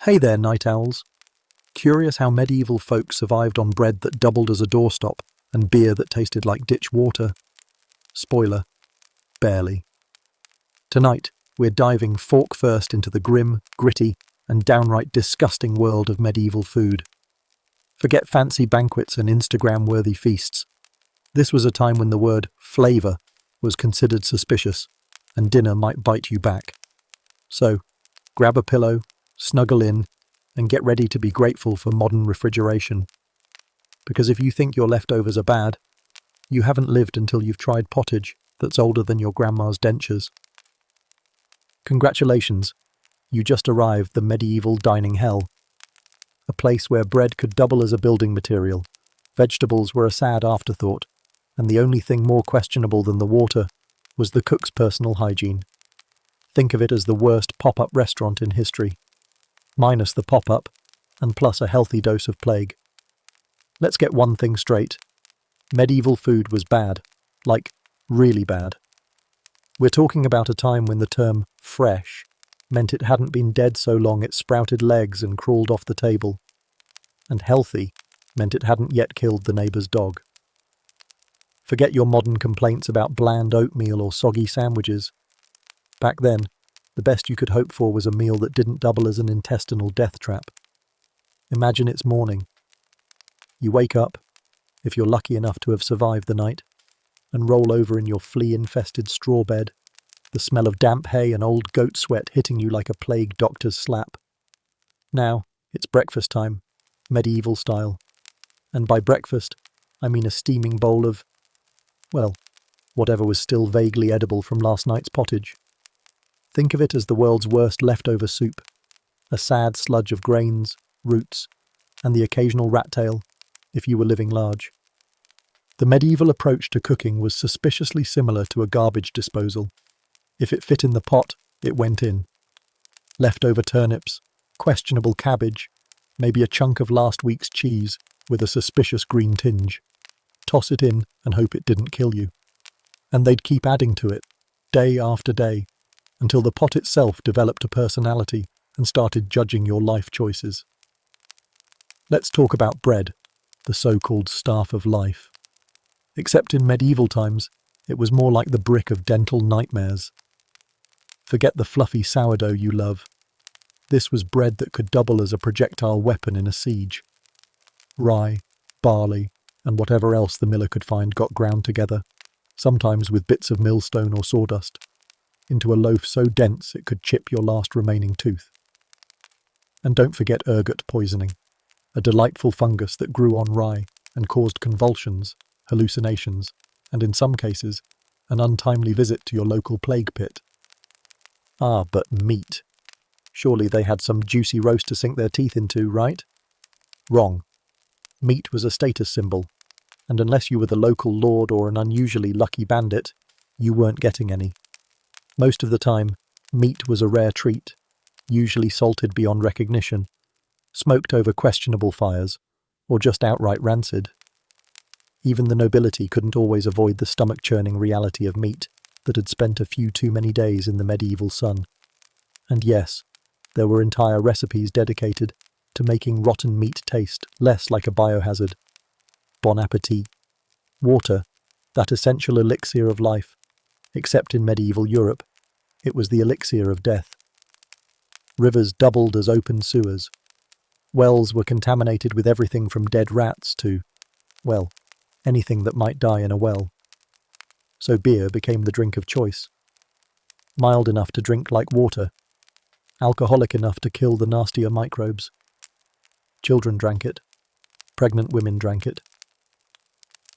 Hey there, night owls. Curious how medieval folk survived on bread that doubled as a doorstop and beer that tasted like ditch water? Spoiler, barely. Tonight, we're diving fork first into the grim, gritty, and downright disgusting world of medieval food. Forget fancy banquets and Instagram-worthy feasts. This was a time when the word flavour was considered suspicious, and dinner might bite you back. So, grab a pillow, snuggle in, and get ready to be grateful for modern refrigeration. Because if you think your leftovers are bad, you haven't lived until you've tried pottage that's older than your grandma's dentures. Congratulations, you just arrived the medieval dining hell. A place where bread could double as a building material, vegetables were a sad afterthought, and the only thing more questionable than the water was the cook's personal hygiene. Think of it as the worst pop-up restaurant in history. Minus the pop-up, and plus a healthy dose of plague. Let's get one thing straight. Medieval food was bad. Like, really bad. We're talking about a time when the term fresh meant it hadn't been dead so long it sprouted legs and crawled off the table. And healthy meant it hadn't yet killed the neighbour's dog. Forget your modern complaints about bland oatmeal or soggy sandwiches. Back then, the best you could hope for was a meal that didn't double as an intestinal death trap. Imagine it's morning. You wake up, if you're lucky enough to have survived the night, and roll over in your flea-infested straw bed, the smell of damp hay and old goat sweat hitting you like a plague doctor's slap. Now, it's breakfast time, medieval style. And by breakfast, I mean a steaming bowl of, well, whatever was still vaguely edible from last night's pottage. Think of it as the world's worst leftover soup, a sad sludge of grains, roots, and the occasional rat tail, if you were living large. The medieval approach to cooking was suspiciously similar to a garbage disposal. If it fit in the pot, it went in. Leftover turnips, questionable cabbage, maybe a chunk of last week's cheese with a suspicious green tinge. Toss it in and hope it didn't kill you. And they'd keep adding to it, day after day, until the pot itself developed a personality and started judging your life choices. Let's talk about bread, the so-called staff of life. Except in medieval times, it was more like the brick of dental nightmares. Forget the fluffy sourdough you love. This was bread that could double as a projectile weapon in a siege. Rye, barley, and whatever else the miller could find got ground together, sometimes with bits of millstone or sawdust, into a loaf so dense it could chip your last remaining tooth. And don't forget ergot poisoning, a delightful fungus that grew on rye and caused convulsions, hallucinations, and in some cases, an untimely visit to your local plague pit. Ah, but meat. Surely they had some juicy roast to sink their teeth into, right? Wrong. Meat was a status symbol, and unless you were the local lord or an unusually lucky bandit, you weren't getting any. Most of the time, meat was a rare treat, usually salted beyond recognition, smoked over questionable fires, or just outright rancid. Even the nobility couldn't always avoid the stomach-churning reality of meat that had spent a few too many days in the medieval sun. And yes, there were entire recipes dedicated to making rotten meat taste less like a biohazard. Bon appetit. Water, that essential elixir of life. Except in medieval Europe, it was the elixir of death. Rivers doubled as open sewers. Wells were contaminated with everything from dead rats to, well, anything that might die in a well. So beer became the drink of choice. Mild enough to drink like water, alcoholic enough to kill the nastier microbes. Children drank it. Pregnant women drank it.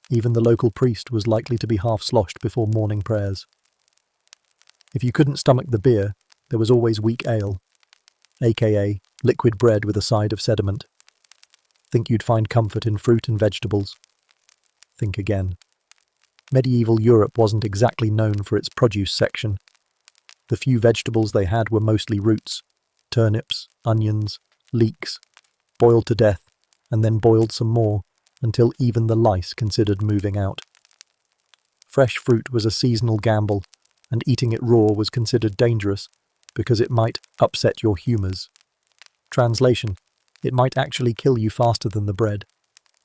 Even the local priest was likely to be half sloshed before morning prayers. If you couldn't stomach the beer, there was always weak ale, aka liquid bread with a side of sediment. Think you'd find comfort in fruit and vegetables? Think again. Medieval Europe wasn't exactly known for its produce section. The few vegetables they had were mostly roots, turnips, onions, leeks, boiled to death, and then boiled some more, until even the lice considered moving out. Fresh fruit was a seasonal gamble, and eating it raw was considered dangerous because it might upset your humours. Translation: it might actually kill you faster than the bread.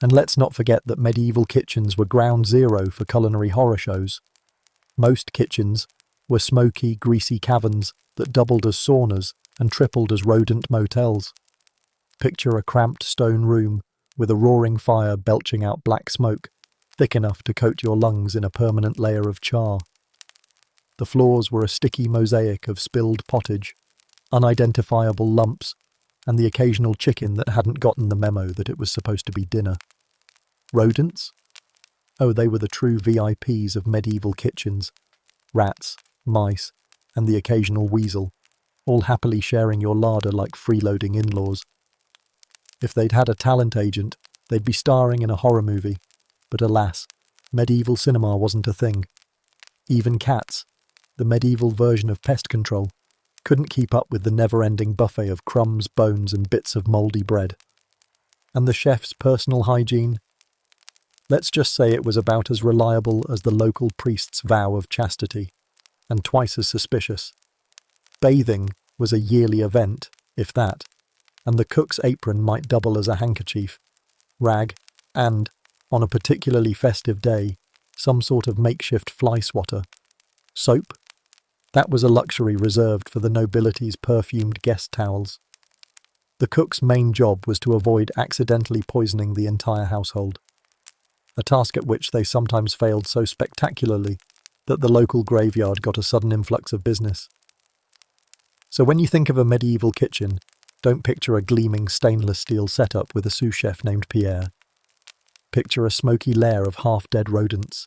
And let's not forget that medieval kitchens were ground zero for culinary horror shows. Most kitchens were smoky, greasy caverns that doubled as saunas and tripled as rodent motels. Picture a cramped stone room with a roaring fire belching out black smoke, thick enough to coat your lungs in a permanent layer of char. The floors were a sticky mosaic of spilled pottage, unidentifiable lumps, and the occasional chicken that hadn't gotten the memo that it was supposed to be dinner. Rodents? Oh, they were the true VIPs of medieval kitchens. Rats, mice, and the occasional weasel, all happily sharing your larder like freeloading in-laws. If they'd had a talent agent, they'd be starring in a horror movie. But alas, medieval cinema wasn't a thing. Even cats, the medieval version of pest control, couldn't keep up with the never-ending buffet of crumbs, bones, and bits of mouldy bread. And the chef's personal hygiene? Let's just say it was about as reliable as the local priest's vow of chastity, and twice as suspicious. Bathing was a yearly event, if that, and the cook's apron might double as a handkerchief, rag, and, on a particularly festive day, some sort of makeshift fly swatter. Soap? That was a luxury reserved for the nobility's perfumed guest towels. The cook's main job was to avoid accidentally poisoning the entire household, a task at which they sometimes failed so spectacularly that the local graveyard got a sudden influx of business. So when you think of a medieval kitchen, don't picture a gleaming stainless steel setup with a sous chef named Pierre. Picture a smoky lair of half-dead rodents,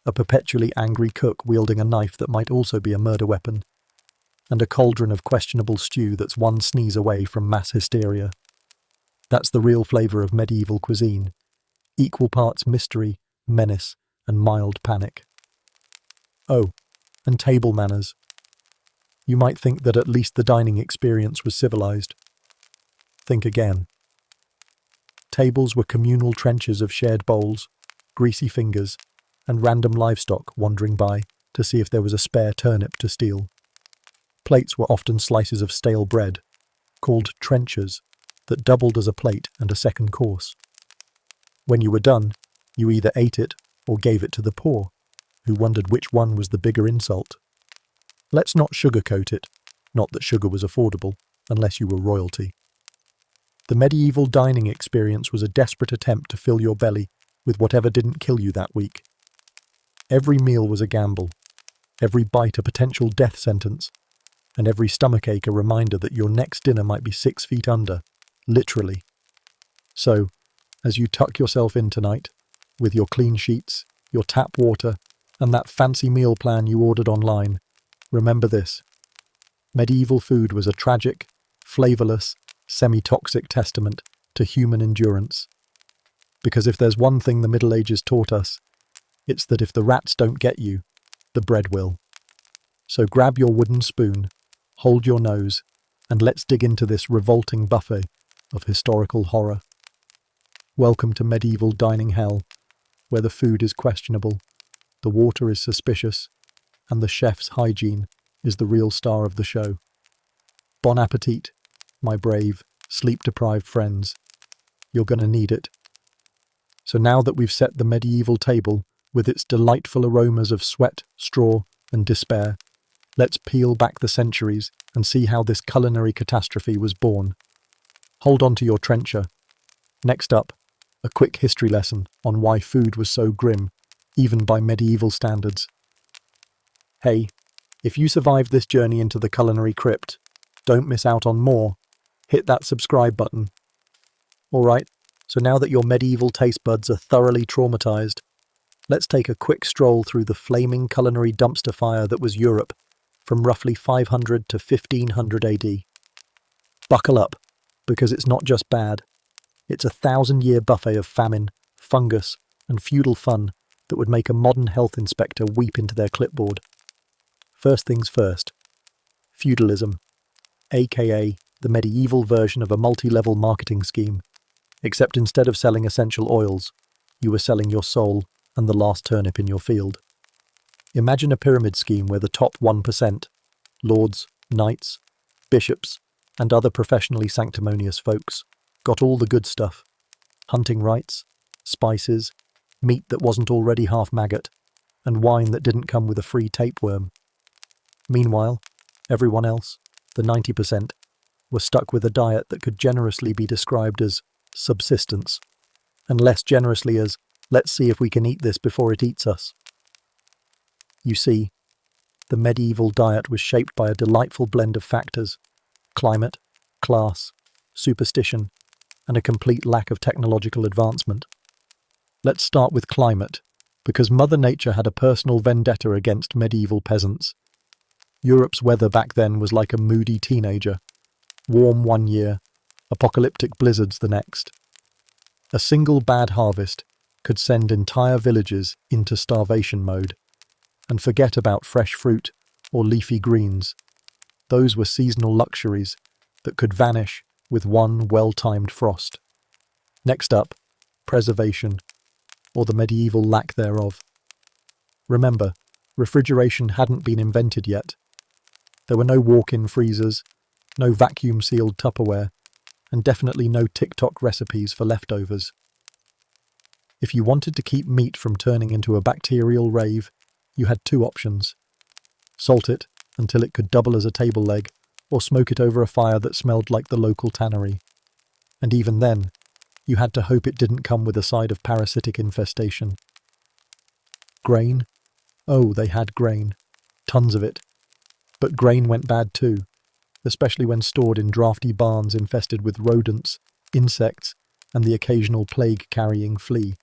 a perpetually angry cook wielding a knife that might also be a murder weapon, and a cauldron of questionable stew that's one sneeze away from mass hysteria. That's the real flavour of medieval cuisine, equal parts mystery, menace, and mild panic. Oh, and table manners. You might think that at least the dining experience was civilised. Think again. Tables were communal trenches of shared bowls, greasy fingers, and random livestock wandering by to see if there was a spare turnip to steal. Plates were often slices of stale bread, called trenchers, that doubled as a plate and a second course. When you were done, you either ate it or gave it to the poor, who wondered which one was the bigger insult. Let's not sugarcoat it, not that sugar was affordable, unless you were royalty. The medieval dining experience was a desperate attempt to fill your belly with whatever didn't kill you that week. Every meal was a gamble, every bite a potential death sentence, and every stomachache a reminder that your next dinner might be 6 feet under, literally. So, as you tuck yourself in tonight, with your clean sheets, your tap water, and that fancy meal plan you ordered online, remember this. Medieval food was a tragic, flavourless, semi-toxic testament to human endurance. Because if there's one thing the Middle Ages taught us, it's that if the rats don't get you, the bread will. So grab your wooden spoon, hold your nose, and let's dig into this revolting buffet of historical horror. Welcome to medieval dining hell, where the food is questionable, the water is suspicious, and the chef's hygiene is the real star of the show. Bon appetit, my brave, sleep-deprived friends. You're gonna need it. So now that we've set the medieval table with its delightful aromas of sweat, straw, and despair, let's peel back the centuries and see how this culinary catastrophe was born. Hold on to your trencher. Next up, a quick history lesson on why food was so grim, even by medieval standards. Hey, if you survived this journey into the culinary crypt, don't miss out on more. Hit that subscribe button. Alright, so now that your medieval taste buds are thoroughly traumatized, let's take a quick stroll through the flaming culinary dumpster fire that was Europe from roughly 500 to 1500 AD. Buckle up, because it's not just bad. It's a 1,000-year buffet of famine, fungus, and feudal fun that would make a modern health inspector weep into their clipboard. First things first. Feudalism, aka the medieval version of a multi-level marketing scheme, except instead of selling essential oils, you were selling your soul and the last turnip in your field. Imagine a pyramid scheme where the top 1%, lords, knights, bishops, and other professionally sanctimonious folks got all the good stuff: hunting rights, spices, meat that wasn't already half maggot, and wine that didn't come with a free tapeworm. Meanwhile, everyone else, the 90%, were stuck with a diet that could generously be described as subsistence, and less generously as, let's see if we can eat this before it eats us. You see, the medieval diet was shaped by a delightful blend of factors: climate, class, superstition, and a complete lack of technological advancement. Let's start with climate, because Mother Nature had a personal vendetta against medieval peasants. Europe's weather back then was like a moody teenager: warm one year, apocalyptic blizzards the next. A single bad harvest could send entire villages into starvation mode. And forget about fresh fruit or leafy greens. Those were seasonal luxuries that could vanish with one well-timed frost. Next up, preservation, or the medieval lack thereof. Remember, refrigeration hadn't been invented yet. There were no walk-in freezers, no vacuum-sealed Tupperware, and definitely no TikTok recipes for leftovers. If you wanted to keep meat from turning into a bacterial rave, you had two options: salt it until it could double as a table leg, or smoke it over a fire that smelled like the local tannery. And even then, you had to hope it didn't come with a side of parasitic infestation. Grain? Oh, they had grain. Tons of it. But grain went bad too, especially when stored in drafty barns infested with rodents, insects, and the occasional plague-carrying flea.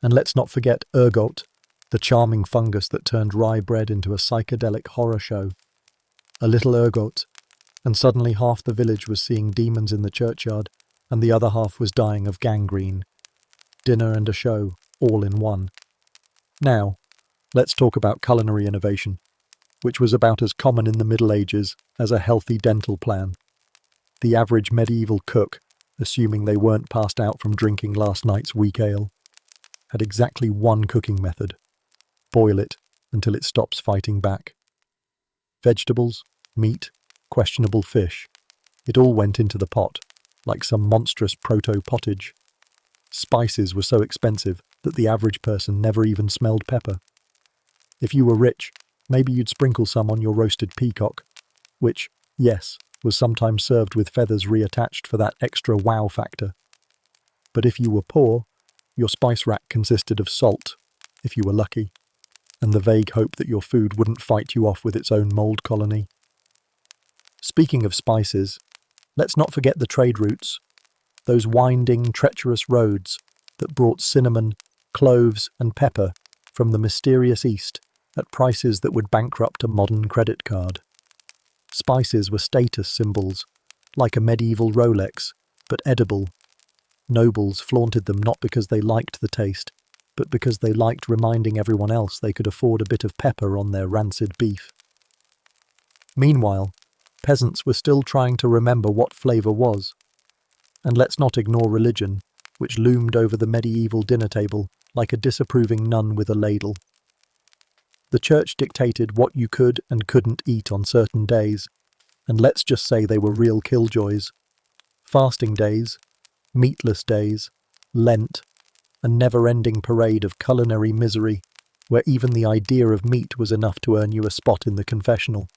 And let's not forget ergot, the charming fungus that turned rye bread into a psychedelic horror show. A little ergot, and suddenly half the village was seeing demons in the churchyard, and the other half was dying of gangrene. Dinner and a show, all in one. Now, let's talk about culinary innovation, which was about as common in the Middle Ages as a healthy dental plan. The average medieval cook, assuming they weren't passed out from drinking last night's weak ale, had exactly one cooking method: boil it until it stops fighting back. Vegetables, meat, questionable fish, it all went into the pot, like some monstrous proto-pottage. Spices were so expensive that the average person never even smelled pepper. If you were rich, maybe you'd sprinkle some on your roasted peacock, which, yes, was sometimes served with feathers reattached for that extra wow factor. But if you were poor, your spice rack consisted of salt, if you were lucky, and the vague hope that your food wouldn't fight you off with its own mold colony. Speaking of spices, let's not forget the trade routes, those winding, treacherous roads that brought cinnamon, cloves, and pepper from the mysterious East at prices that would bankrupt a modern credit card. Spices were status symbols, like a medieval Rolex, but edible. Nobles flaunted them not because they liked the taste, but because they liked reminding everyone else they could afford a bit of pepper on their rancid beef. Meanwhile, peasants were still trying to remember what flavour was. And let's not ignore religion, which loomed over the medieval dinner table like a disapproving nun with a ladle. The church dictated what you could and couldn't eat on certain days, and let's just say they were real killjoys. Fasting days, meatless days, Lent, a never-ending parade of culinary misery where even the idea of meat was enough to earn you a spot in the confessional.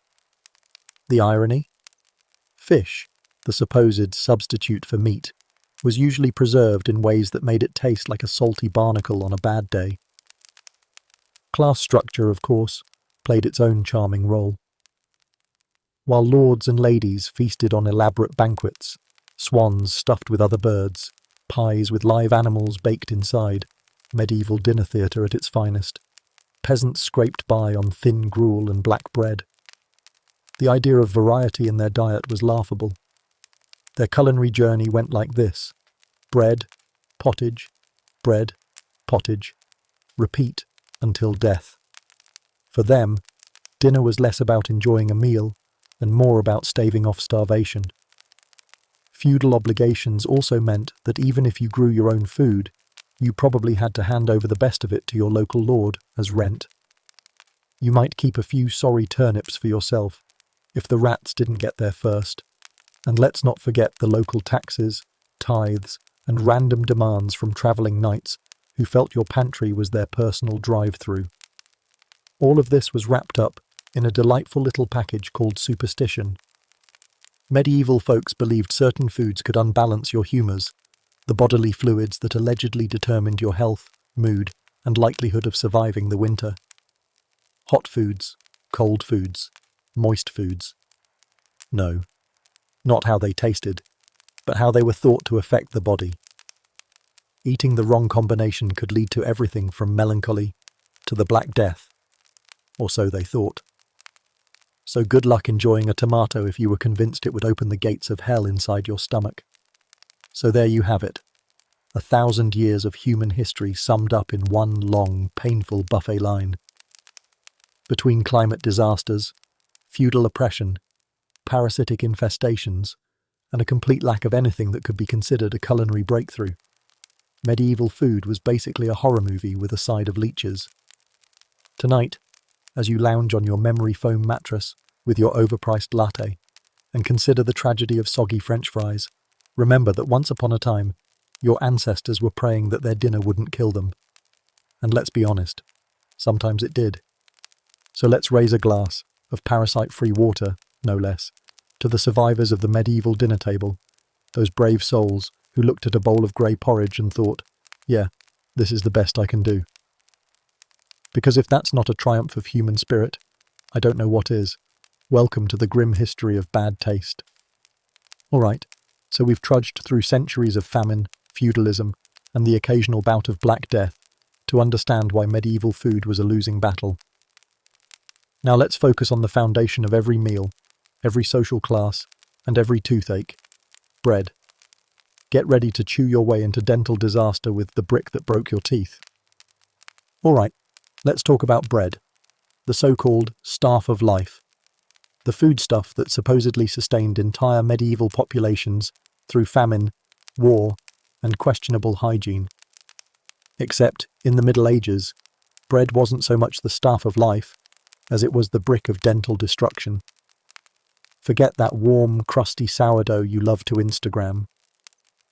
The irony? Fish, the supposed substitute for meat, was usually preserved in ways that made it taste like a salty barnacle on a bad day. Class structure, of course, played its own charming role. While lords and ladies feasted on elaborate banquets, swans stuffed with other birds, pies with live animals baked inside, medieval dinner theatre at its finest, peasants scraped by on thin gruel and black bread. The idea of variety in their diet was laughable. Their culinary journey went like this: bread, pottage, repeat until death. For them, dinner was less about enjoying a meal and more about staving off starvation. Feudal obligations also meant that even if you grew your own food, you probably had to hand over the best of it to your local lord as rent. You might keep a few sorry turnips for yourself if the rats didn't get there first, And let's not forget the local taxes, tithes, and random demands from travelling knights who felt your pantry was their personal drive-through. All of this was wrapped up in a delightful little package called superstition. Medieval folks believed certain foods could unbalance your humours, the bodily fluids that allegedly determined your health, mood, and likelihood of surviving the winter. Hot foods, cold foods, moist foods. No, not how they tasted, but how they were thought to affect the body. Eating the wrong combination could lead to everything from melancholy to the Black Death, or so they thought. So good luck enjoying a tomato if you were convinced it would open the gates of hell inside your stomach. So there you have it, 1,000 years of human history summed up in one long, painful buffet line. Between climate disasters, feudal oppression, parasitic infestations, and a complete lack of anything that could be considered a culinary breakthrough, medieval food was basically a horror movie with a side of leeches. Tonight, as you lounge on your memory foam mattress with your overpriced latte and consider the tragedy of soggy French fries, remember that once upon a time, your ancestors were praying that their dinner wouldn't kill them. And let's be honest, sometimes it did. So let's raise a glass of parasite-free water, no less, to the survivors of the medieval dinner table, those brave souls who looked at a bowl of grey porridge and thought, yeah, this is the best I can do. Because if that's not a triumph of human spirit, I don't know what is. Welcome to the grim history of bad taste. All right, so we've trudged through centuries of famine, feudalism, and the occasional bout of Black Death to understand why medieval food was a losing battle. Now let's focus on the foundation of every meal, every social class, and every toothache: bread. Get ready to chew your way into dental disaster with the brick that broke your teeth. All right, let's talk about bread, the so-called staff of life, the foodstuff that supposedly sustained entire medieval populations through famine, war, and questionable hygiene. Except, in the Middle Ages, bread wasn't so much the staff of life as it was the brick of dental destruction. Forget that warm, crusty sourdough you love to Instagram.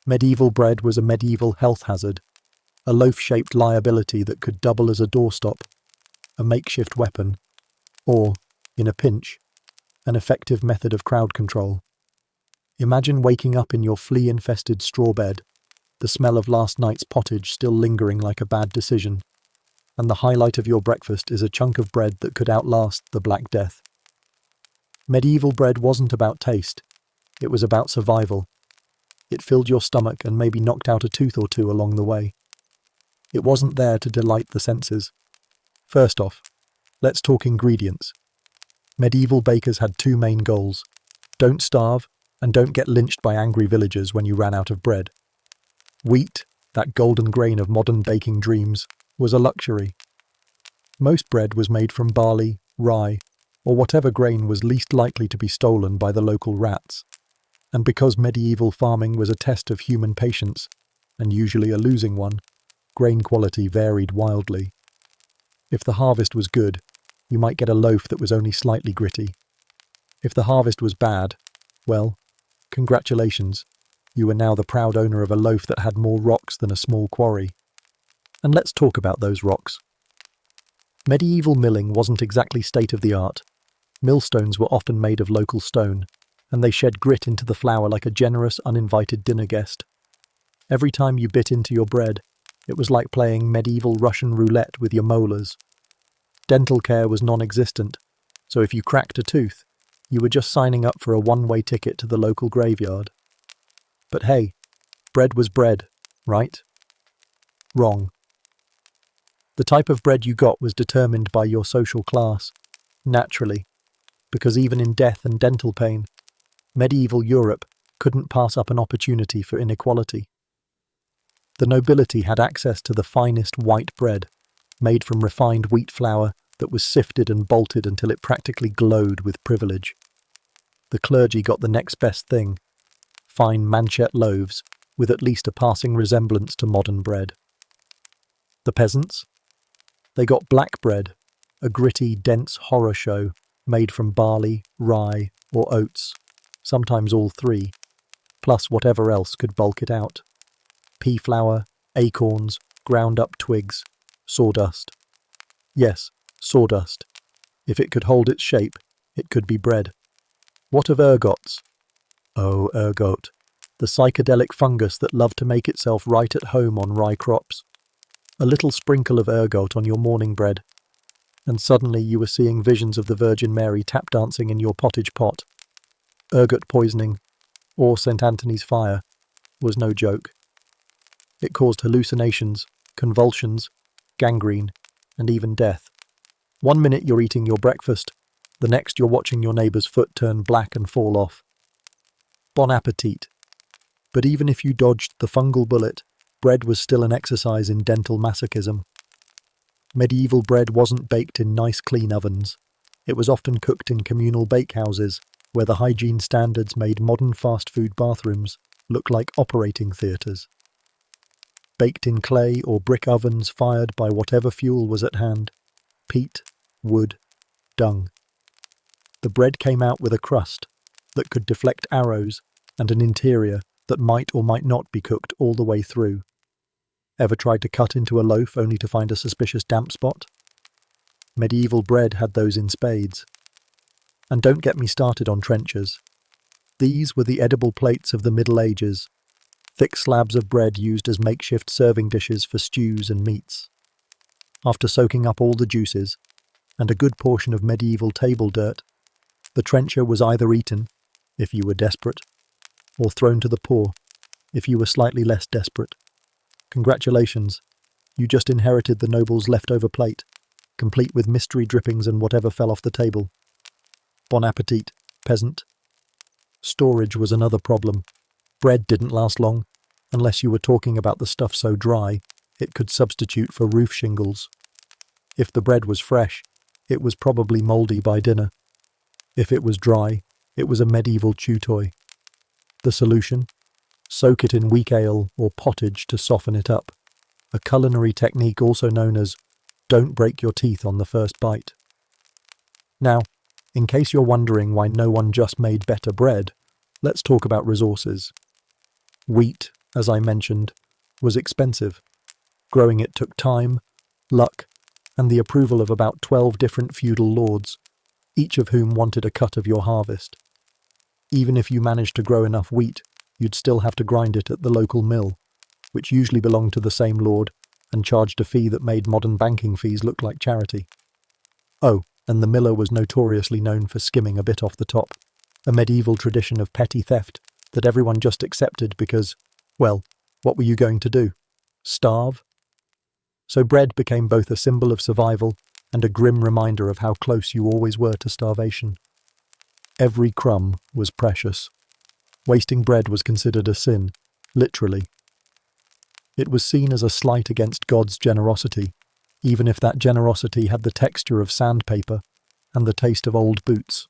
Medieval bread was a medieval health hazard, a loaf-shaped liability that could double as a doorstop, a makeshift weapon, or, in a pinch, an effective method of crowd control. Imagine waking up in your flea-infested straw bed, the smell of last night's pottage still lingering like a bad decision, and the highlight of your breakfast is a chunk of bread that could outlast the Black Death. Medieval bread wasn't about taste, it was about survival. It filled your stomach and maybe knocked out a tooth or two along the way. It wasn't there to delight the senses. First off, let's talk ingredients. Medieval bakers had two main goals: don't starve and don't get lynched by angry villagers when you ran out of bread. Wheat, that golden grain of modern baking dreams, was a luxury. Most bread was made from barley, rye, or whatever grain was least likely to be stolen by the local rats. And because medieval farming was a test of human patience, and usually a losing one, grain quality varied wildly. If the harvest was good, you might get a loaf that was only slightly gritty. If the harvest was bad, well, congratulations, you were now the proud owner of a loaf that had more rocks than a small quarry. And let's talk about those rocks. Medieval milling wasn't exactly state-of-the-art. Millstones were often made of local stone, and they shed grit into the flour like a generous, uninvited dinner guest. Every time you bit into your bread, it was like playing medieval Russian roulette with your molars. Dental care was non-existent, so if you cracked a tooth, you were just signing up for a one-way ticket to the local graveyard. But hey, bread was bread, right? Wrong. The type of bread you got was determined by your social class, naturally, because even in death and dental pain, medieval Europe couldn't pass up an opportunity for inequality. The nobility had access to the finest white bread, made from refined wheat flour that was sifted and bolted until it practically glowed with privilege. The clergy got the next best thing: fine manchette loaves with at least a passing resemblance to modern bread. The peasants? They got black bread, a gritty, dense horror show made from barley, rye, or oats. sometimes all three, plus whatever else could bulk it out. Pea flour, acorns, ground up twigs, sawdust. Yes, sawdust. If it could hold its shape, it could be bread. What of ergots? Oh, ergot, the psychedelic fungus that loved to make itself right at home on rye crops. A little sprinkle of ergot on your morning bread, and suddenly you were seeing visions of the Virgin Mary tap dancing in your pottage pot. Ergot poisoning, or St. Anthony's fire, was no joke. It caused hallucinations, convulsions, gangrene, and even death. One minute you're eating your breakfast, the next you're watching your neighbour's foot turn black and fall off. Bon appetit. But even if you dodged the fungal bullet, bread was still an exercise in dental masochism. Medieval bread wasn't baked in nice clean ovens. It was often cooked in communal bakehouses, where the hygiene standards made modern fast food bathrooms look like operating theatres. Baked in clay or brick ovens fired by whatever fuel was at hand: peat, wood, dung. The bread came out with a crust that could deflect arrows and an interior that might or might not be cooked all the way through. Ever tried to cut into a loaf only to find a suspicious damp spot? Medieval bread had those in spades. And don't get me started on trenchers. These were the edible plates of the Middle Ages, thick slabs of bread used as makeshift serving dishes for stews and meats. After soaking up all the juices, and a good portion of medieval table dirt, the trencher was either eaten, if you were desperate, or thrown to the poor, if you were slightly less desperate. Congratulations, you just inherited the noble's leftover plate, complete with mystery drippings and whatever fell off the table. Bon appetit, peasant. Storage was another problem. Bread didn't last long, unless you were talking about the stuff so dry it could substitute for roof shingles. If the bread was fresh, it was probably mouldy by dinner. If it was dry, it was a medieval chew toy. The solution? Soak it in weak ale or pottage to soften it up, a culinary technique also known as don't break your teeth on the first bite. Now, in case you're wondering why no one just made better bread, let's talk about resources. Wheat, as I mentioned, was expensive. Growing it took time, luck, and the approval of about 12 different feudal lords, each of whom wanted a cut of your harvest. Even if you managed to grow enough wheat, you'd still have to grind it at the local mill, which usually belonged to the same lord and charged a fee that made modern banking fees look like charity. Oh, and the miller was notoriously known for skimming a bit off the top, a medieval tradition of petty theft that everyone just accepted because, well, what were you going to do? Starve? So bread became both a symbol of survival and a grim reminder of how close you always were to starvation. Every crumb was precious. Wasting bread was considered a sin, literally. It was seen as a slight against God's generosity, even if that generosity had the texture of sandpaper and the taste of old boots.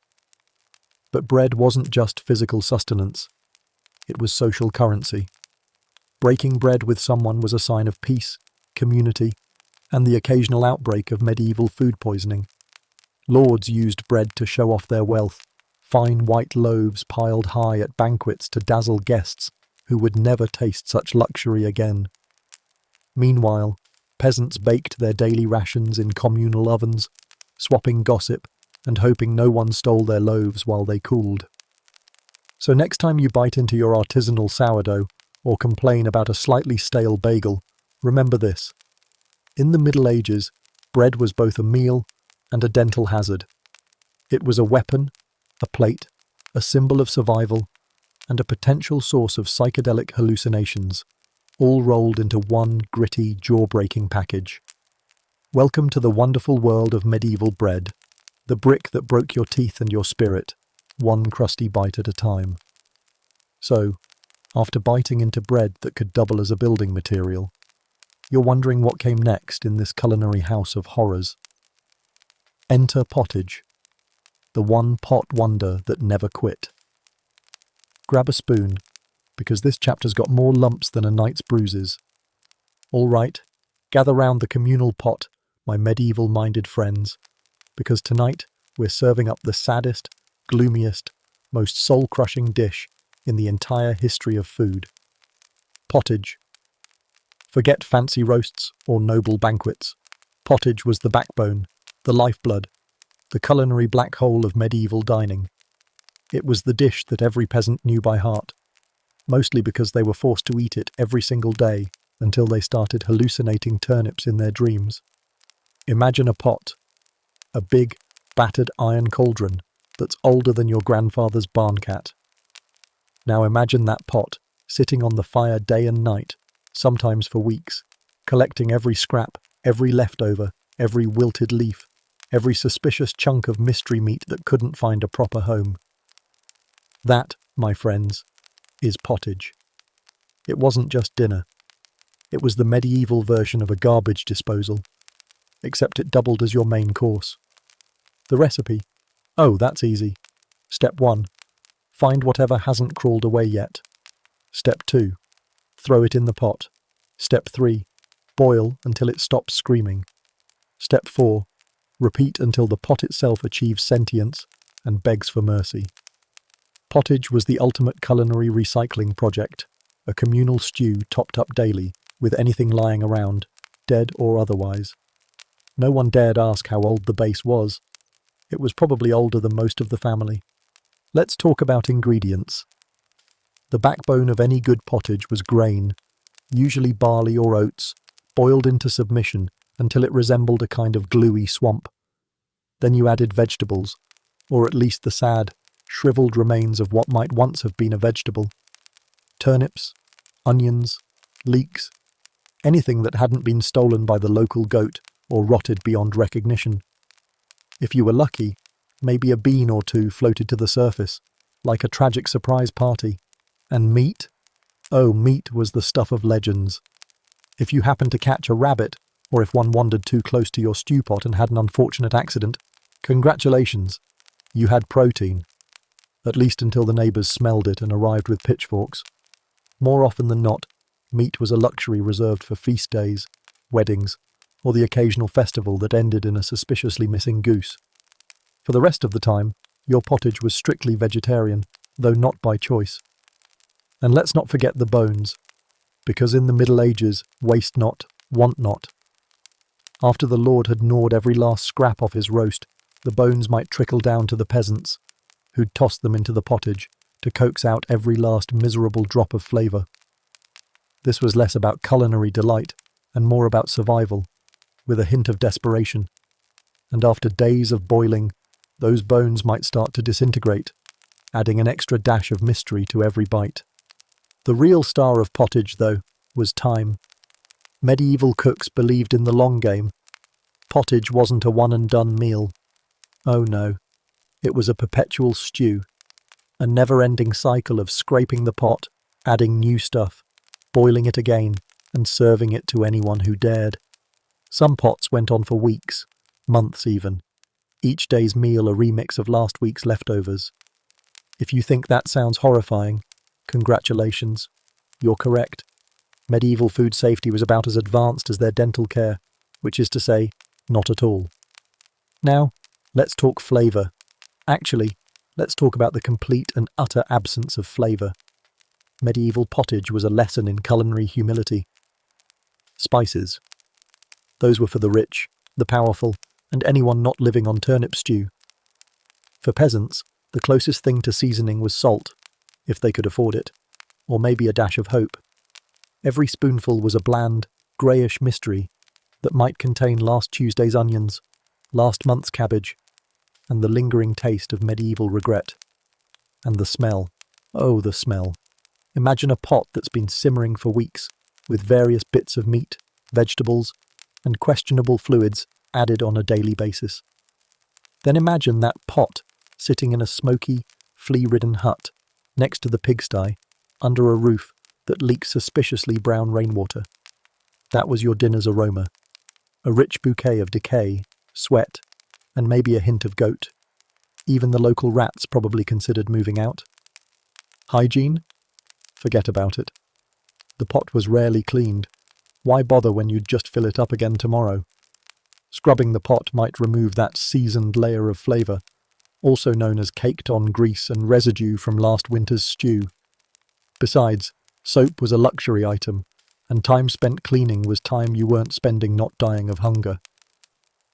But bread wasn't just physical sustenance. It was social currency. Breaking bread with someone was a sign of peace, community, and the occasional outbreak of medieval food poisoning. Lords used bread to show off their wealth, fine white loaves piled high at banquets to dazzle guests who would never taste such luxury again. Meanwhile, peasants baked their daily rations in communal ovens, swapping gossip and hoping no one stole their loaves while they cooled. So next time you bite into your artisanal sourdough or complain about a slightly stale bagel, remember this. In the Middle Ages, bread was both a meal and a dental hazard. It was a weapon, a plate, a symbol of survival, and a potential source of psychedelic hallucinations, all rolled into one gritty, jaw-breaking package. Welcome to the wonderful world of medieval bread, the brick that broke your teeth and your spirit, one crusty bite at a time. So, after biting into bread that could double as a building material, you're wondering what came next in this culinary house of horrors. Enter pottage, the one pot wonder that never quit. Grab a spoon, because this chapter's got more lumps than a night's bruises. All right, gather round the communal pot, my medieval-minded friends, because tonight we're serving up the saddest, gloomiest, most soul-crushing dish in the entire history of food. Pottage. Forget fancy roasts or noble banquets. Pottage was the backbone, the lifeblood, the culinary black hole of medieval dining. It was the dish that every peasant knew by heart, mostly because they were forced to eat it every single day until they started hallucinating turnips in their dreams. Imagine a pot, a big, battered iron cauldron that's older than your grandfather's barn cat. Now imagine that pot sitting on the fire day and night, sometimes for weeks, collecting every scrap, every leftover, every wilted leaf, every suspicious chunk of mystery meat that couldn't find a proper home. That, my friends, is pottage. It wasn't just dinner. It was the medieval version of a garbage disposal, except it doubled as your main course. The recipe? Oh, that's easy. Step 1. Find whatever hasn't crawled away yet. Step 2. Throw it in the pot. Step 3. Boil until it stops screaming. Step 4. Repeat until the pot itself achieves sentience and begs for mercy. Pottage was the ultimate culinary recycling project, a communal stew topped up daily with anything lying around, dead or otherwise. No one dared ask how old the base was. It was probably older than most of the family. Let's talk about ingredients. The backbone of any good pottage was grain, usually barley or oats, boiled into submission until it resembled a kind of gluey swamp. Then you added vegetables, or at least the sad, shriveled remains of what might once have been a vegetable. Turnips, onions, leeks, anything that hadn't been stolen by the local goat or rotted beyond recognition. If you were lucky, maybe a bean or two floated to the surface, like a tragic surprise party. And meat? Oh, meat was the stuff of legends. If you happened to catch a rabbit, or if one wandered too close to your stew pot and had an unfortunate accident, congratulations, you had protein. At least until the neighbours smelled it and arrived with pitchforks. More often than not, meat was a luxury reserved for feast days, weddings, or the occasional festival that ended in a suspiciously missing goose. For the rest of the time, your pottage was strictly vegetarian, though not by choice. And let's not forget the bones, because in the Middle Ages, waste not, want not. After the Lord had gnawed every last scrap off his roast, the bones might trickle down to the peasants, who'd toss them into the pottage to coax out every last miserable drop of flavour. This was less about culinary delight and more about survival, with a hint of desperation. And after days of boiling, those bones might start to disintegrate, adding an extra dash of mystery to every bite. The real star of pottage, though, was time. Medieval cooks believed in the long game. Pottage wasn't a one-and-done meal. Oh no, it was a perpetual stew, a never-ending cycle of scraping the pot, adding new stuff, boiling it again, and serving it to anyone who dared. Some pots went on for weeks, months even, each day's meal a remix of last week's leftovers. If you think that sounds horrifying, congratulations, you're correct. Medieval food safety was about as advanced as their dental care, which is to say, not at all. Now, let's talk flavour. Actually, let's talk about the complete and utter absence of flavour. Medieval pottage was a lesson in culinary humility. Spices. Those were for the rich, the powerful, and anyone not living on turnip stew. For peasants, the closest thing to seasoning was salt, if they could afford it, or maybe a dash of hope. Every spoonful was a bland, greyish mystery that might contain last Tuesday's onions, last month's cabbage, and the lingering taste of medieval regret. And the smell. Oh, the smell. Imagine a pot that's been simmering for weeks, with various bits of meat, vegetables, and questionable fluids added on a daily basis. Then imagine that pot sitting in a smoky, flea-ridden hut, next to the pigsty, under a roof that leaks suspiciously brown rainwater. That was your dinner's aroma. A rich bouquet of decay, sweat, and maybe a hint of goat. Even the local rats probably considered moving out. Hygiene? Forget about it. The pot was rarely cleaned. Why bother when you'd just fill it up again tomorrow? Scrubbing the pot might remove that seasoned layer of flavour, also known as caked-on grease and residue from last winter's stew. Besides, soap was a luxury item, and time spent cleaning was time you weren't spending not dying of hunger.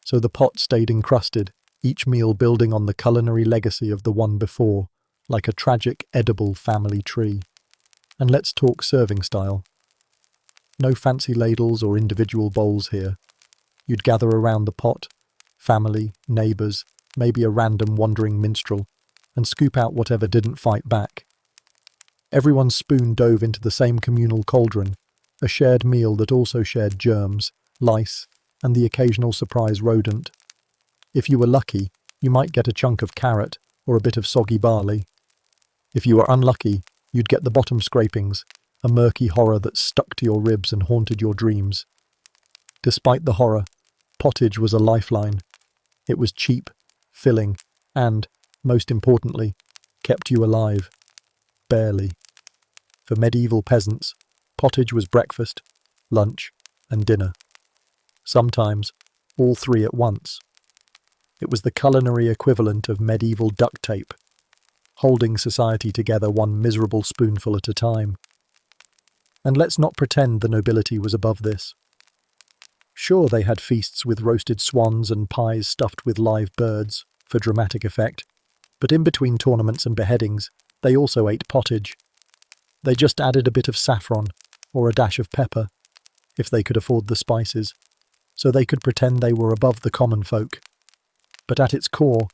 So the pot stayed encrusted, each meal building on the culinary legacy of the one before, like a tragic, edible family tree. And let's talk serving style. No fancy ladles or individual bowls here. You'd gather around the pot, family, neighbours, maybe a random wandering minstrel, and scoop out whatever didn't fight back. Everyone's spoon dove into the same communal cauldron, a shared meal that also shared germs, lice, and the occasional surprise rodent. If you were lucky, you might get a chunk of carrot or a bit of soggy barley. If you were unlucky, you'd get the bottom scrapings, a murky horror that stuck to your ribs and haunted your dreams. Despite the horror, pottage was a lifeline. It was cheap, filling, and, most importantly, kept you alive. Barely. For medieval peasants, pottage was breakfast, lunch, and dinner. Sometimes, all three at once. It was the culinary equivalent of medieval duct tape, holding society together one miserable spoonful at a time. And let's not pretend the nobility was above this. Sure, they had feasts with roasted swans and pies stuffed with live birds, for dramatic effect, but in between tournaments and beheadings, they also ate pottage. They just added a bit of saffron, or a dash of pepper, if they could afford the spices, so they could pretend they were above the common folk. But at its core,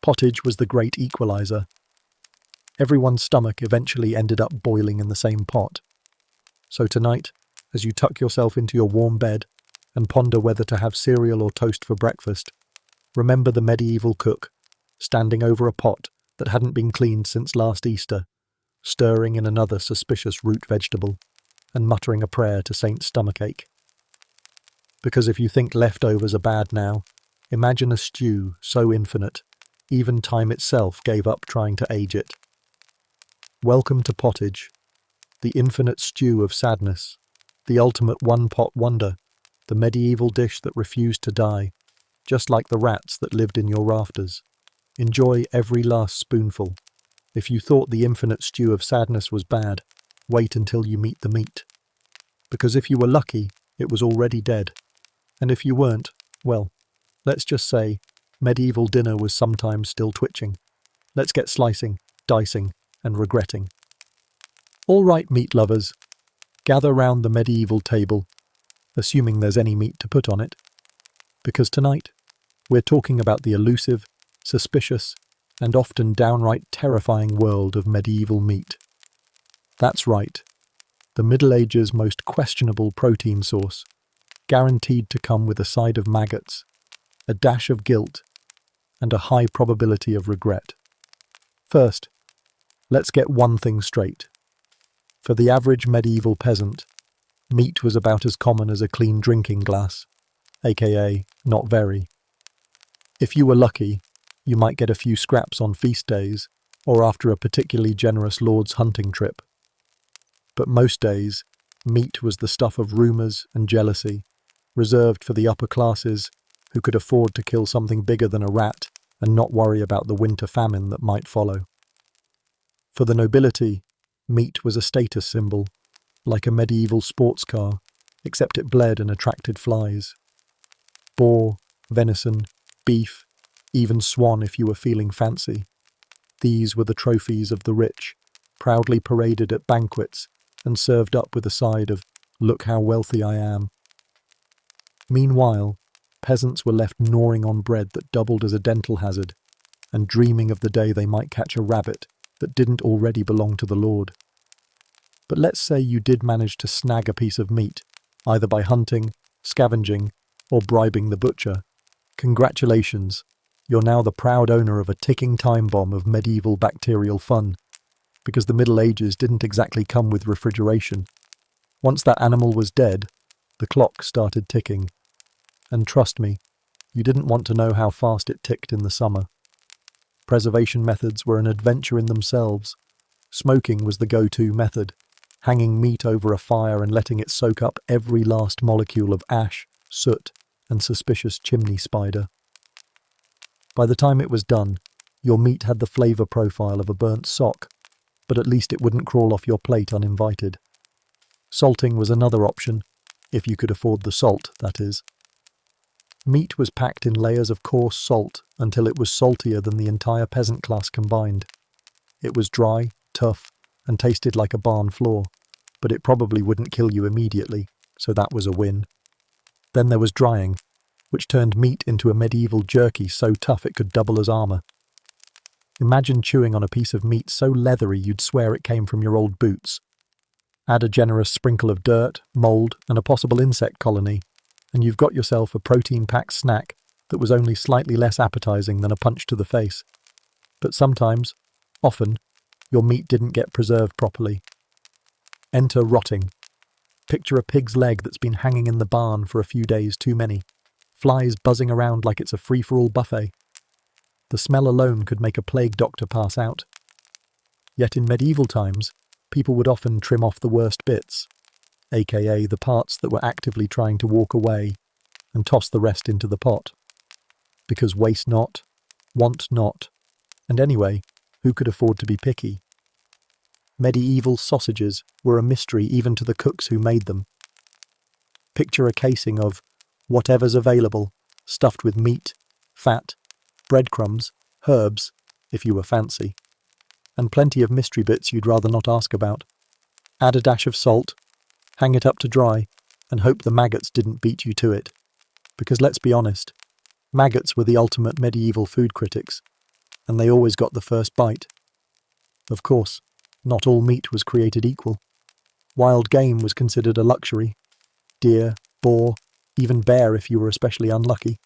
pottage was the great equalizer. Everyone's stomach eventually ended up boiling in the same pot. So tonight, as you tuck yourself into your warm bed and ponder whether to have cereal or toast for breakfast, remember the medieval cook, standing over a pot that hadn't been cleaned since last Easter, stirring in another suspicious root vegetable, and muttering a prayer to Saint Stomachache. Because if you think leftovers are bad now, imagine a stew so infinite, even time itself gave up trying to age it. Welcome to pottage, the infinite stew of sadness, the ultimate one-pot wonder, the medieval dish that refused to die, just like the rats that lived in your rafters. Enjoy every last spoonful. If you thought the infinite stew of sadness was bad, wait until you meet the meat. Because if you were lucky, it was already dead. And if you weren't, well, let's just say, medieval dinner was sometimes still twitching. Let's get slicing, dicing, and regretting. All right, meat lovers, gather round the medieval table, assuming there's any meat to put on it. Because tonight, we're talking about the elusive, suspicious, and often downright terrifying world of medieval meat. That's right, the Middle Ages' most questionable protein source, guaranteed to come with a side of maggots, a dash of guilt, and a high probability of regret. First, let's get one thing straight. For the average medieval peasant, meat was about as common as a clean drinking glass, aka not very. If you were lucky, you might get a few scraps on feast days or after a particularly generous lord's hunting trip. But most days, meat was the stuff of rumours and jealousy, reserved for the upper classes who could afford to kill something bigger than a rat and not worry about the winter famine that might follow. For the nobility, meat was a status symbol, like a medieval sports car, except it bled and attracted flies. Boar, venison, beef, even swan if you were feeling fancy. These were the trophies of the rich, proudly paraded at banquets and served up with a side of, "Look how wealthy I am." Meanwhile, peasants were left gnawing on bread that doubled as a dental hazard and dreaming of the day they might catch a rabbit that didn't already belong to the lord. But let's say you did manage to snag a piece of meat, either by hunting, scavenging, or bribing the butcher. Congratulations, you're now the proud owner of a ticking time bomb of medieval bacterial fun, because the Middle Ages didn't exactly come with refrigeration. Once that animal was dead, the clock started ticking. And trust me, you didn't want to know how fast it ticked in the summer. Preservation methods were an adventure in themselves. Smoking was the go-to method, hanging meat over a fire and letting it soak up every last molecule of ash, soot, and suspicious chimney spider. By the time it was done, Your meat had the flavour profile of a burnt sock, but at least it wouldn't crawl off your plate uninvited. Salting was another option, if you could afford the salt, that is. Meat was packed in layers of coarse salt until it was saltier than the entire peasant class combined. It was dry, tough, and tasted like a barn floor, but it probably wouldn't kill you immediately, so that was a win. Then there was drying, which turned meat into a medieval jerky so tough it could double as armour. Imagine chewing on a piece of meat so leathery you'd swear it came from your old boots. Add a generous sprinkle of dirt, mould, and a possible insect colony, and you've got yourself a protein-packed snack that was only slightly less appetizing than a punch to the face. But sometimes, often, your meat didn't get preserved properly. Enter rotting. Picture a pig's leg that's been hanging in the barn for a few days too many, flies buzzing around like it's a free-for-all buffet. The smell alone could make a plague doctor pass out. Yet in medieval times, people would often trim off the worst bits, aka the parts that were actively trying to walk away, and toss the rest into the pot. Because waste not, want not, and anyway, who could afford to be picky? Medieval sausages were a mystery even to the cooks who made them. Picture a casing of whatever's available, stuffed with meat, fat, breadcrumbs, herbs, if you were fancy, and plenty of mystery bits you'd rather not ask about. Add a dash of salt, hang it up to dry, and hope the maggots didn't beat you to it. Because let's be honest, maggots were the ultimate medieval food critics, and they always got the first bite. Of course, not all meat was created equal. Wild game was considered a luxury. Deer, boar, even bear if you were especially unlucky.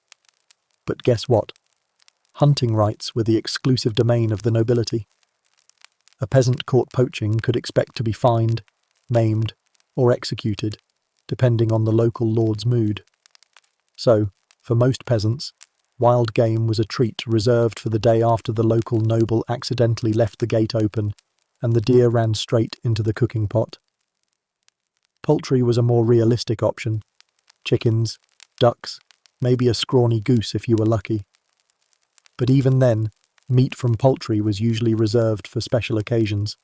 But guess what? Hunting rights were the exclusive domain of the nobility. A peasant caught poaching could expect to be fined, maimed, or executed, depending on the local lord's mood. So, for most peasants, wild game was a treat reserved for the day after the local noble accidentally left the gate open and the deer ran straight into the cooking pot. Poultry was a more realistic option. Chickens, ducks, maybe a scrawny goose if you were lucky. But even then, meat from poultry was usually reserved for special occasions.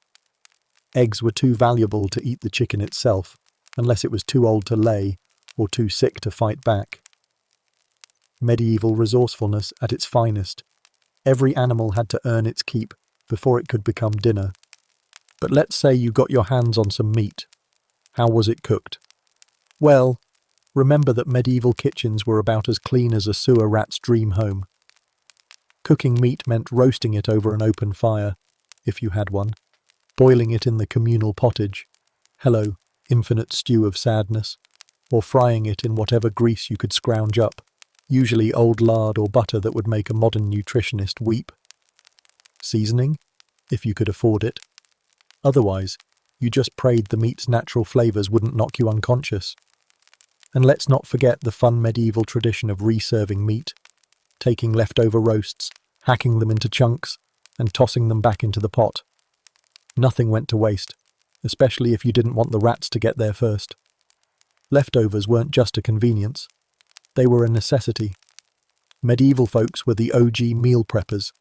Eggs were too valuable to eat the chicken itself, unless it was too old to lay or too sick to fight back. Medieval resourcefulness at its finest. Every animal had to earn its keep before it could become dinner. But let's say you got your hands on some meat. How was it cooked? Well, remember that medieval kitchens were about as clean as a sewer rat's dream home. Cooking meat meant roasting it over an open fire, if you had one, boiling it in the communal pottage, hello, infinite stew of sadness, or frying it in whatever grease you could scrounge up, usually old lard or butter that would make a modern nutritionist weep. Seasoning, if you could afford it. Otherwise, you just prayed the meat's natural flavours wouldn't knock you unconscious. And let's not forget the fun medieval tradition of reserving meat, taking leftover roasts, hacking them into chunks, and tossing them back into the pot. Nothing went to waste, especially if you didn't want the rats to get there first. Leftovers weren't just a convenience. They were a necessity. Medieval folks were the OG meal preppers,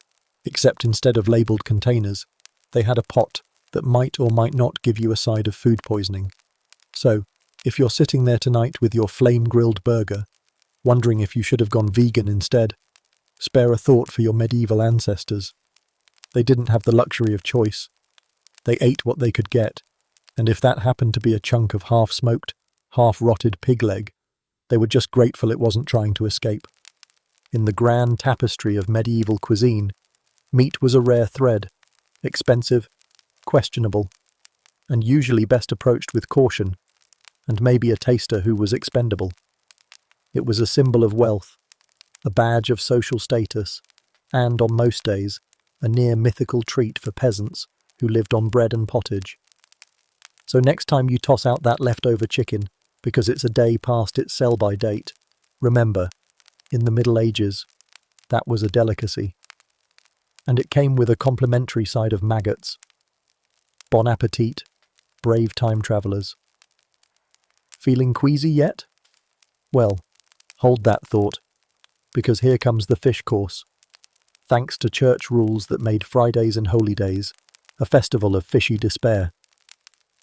except instead of labelled containers, they had a pot that might or might not give you a side of food poisoning. So, if you're sitting there tonight with your flame-grilled burger, wondering if you should have gone vegan instead, spare a thought for your medieval ancestors. They didn't have the luxury of choice. They ate what they could get, and if that happened to be a chunk of half-smoked, half-rotted pig leg, they were just grateful it wasn't trying to escape. In the grand tapestry of medieval cuisine, meat was a rare thread, expensive, questionable, and usually best approached with caution, and maybe a taster who was expendable. It was a symbol of wealth, a badge of social status, and, on most days, a near-mythical treat for peasants who lived on bread and pottage. So next time you toss out that leftover chicken because it's a day past its sell-by date, remember, in the Middle Ages, that was a delicacy. And it came with a complimentary side of maggots. Bon appetit, brave time travellers. Feeling queasy yet? Well, hold that thought, because here comes the fish course. thanks to church rules that made Fridays and holy days a festival of fishy despair.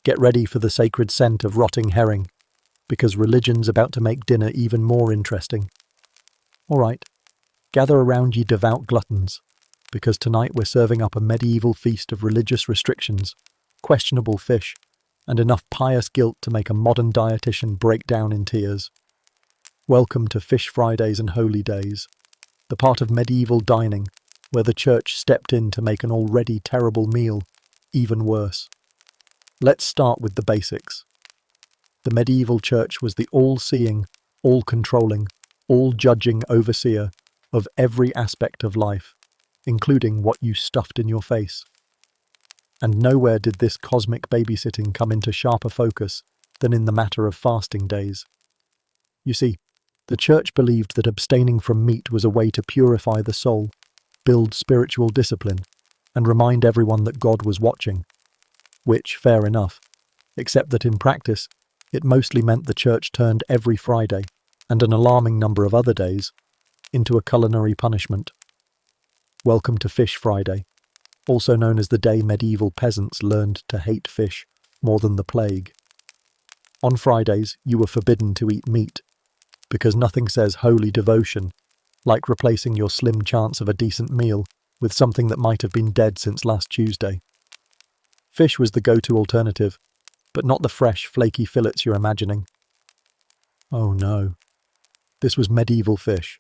Get ready for the sacred scent of rotting herring, because religion's about to make dinner even more interesting. All right, gather around ye devout gluttons, because tonight we're serving up a medieval feast of religious restrictions, questionable fish, and enough pious guilt to make a modern dietitian break down in tears. Welcome to Fish Fridays and Holy Days, the part of medieval dining where the church stepped in to make an already terrible meal even worse. Let's start with the basics. The medieval church was the all-seeing, all-controlling, all-judging overseer of every aspect of life, including what you stuffed in your face. And nowhere did this cosmic babysitting come into sharper focus than in the matter of fasting days. You see, the church believed that abstaining from meat was a way to purify the soul, build spiritual discipline, and remind everyone that God was watching. Which, fair enough, except that in practice, it mostly meant the church turned every Friday, and an alarming number of other days, into a culinary punishment. Welcome to Fish Friday, also known as the day medieval peasants learned to hate fish more than the plague. On Fridays, you were forbidden to eat meat, because nothing says holy devotion like replacing your slim chance of a decent meal with something that might have been dead since last Tuesday. Fish was the go-to alternative, but not the fresh, flaky fillets you're imagining. Oh no. This was medieval fish,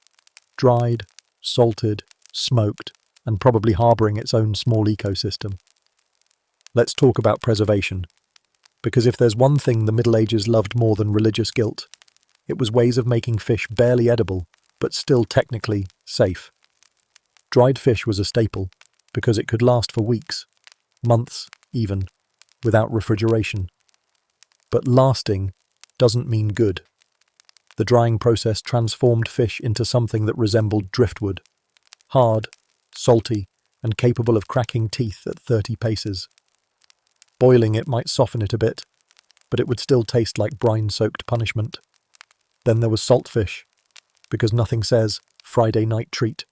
dried, salted, smoked, and probably harbouring its own small ecosystem. Let's talk about preservation, because if there's one thing the Middle Ages loved more than religious guilt, it was ways of making fish barely edible, but still technically safe. Dried fish was a staple, because it could last for weeks, months even, without refrigeration. But lasting doesn't mean good. The drying process transformed fish into something that resembled driftwood, hard, salty, and capable of cracking teeth at 30 paces. Boiling it might soften it a bit, but it would still taste like brine-soaked punishment. Then there was saltfish, because nothing says Friday night treat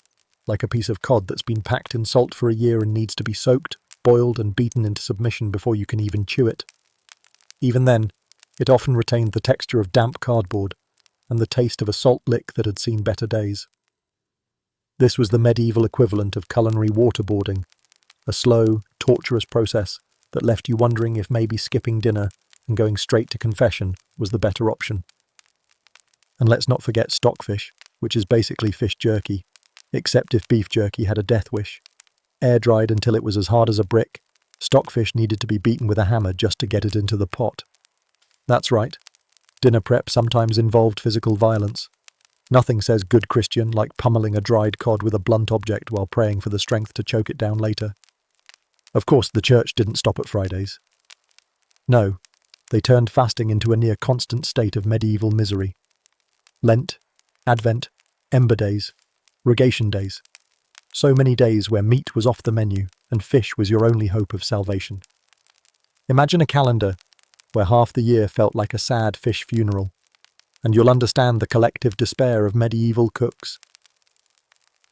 like a piece of cod that's been packed in salt for a year and needs to be soaked, boiled, and beaten into submission before you can even chew it. Even then, it often retained the texture of damp cardboard and the taste of a salt lick that had seen better days. This was the medieval equivalent of culinary waterboarding, a slow, torturous process that left you wondering if maybe skipping dinner and going straight to confession was the better option. And let's not forget stockfish, which is basically fish jerky, except if beef jerky had a death wish. Air-dried until it was as hard as a brick, stockfish needed to be beaten with a hammer just to get it into the pot. That's right, dinner prep sometimes involved physical violence. Nothing says good Christian like pummeling a dried cod with a blunt object while praying for the strength to choke it down later. Of course, the church didn't stop at Fridays. No, they turned fasting into a near-constant state of medieval misery. Lent, Advent, Ember Days, Rogation Days. So many days where meat was off the menu and fish was your only hope of salvation. Imagine a calendar where half the year felt like a sad fish funeral, and you'll understand the collective despair of medieval cooks.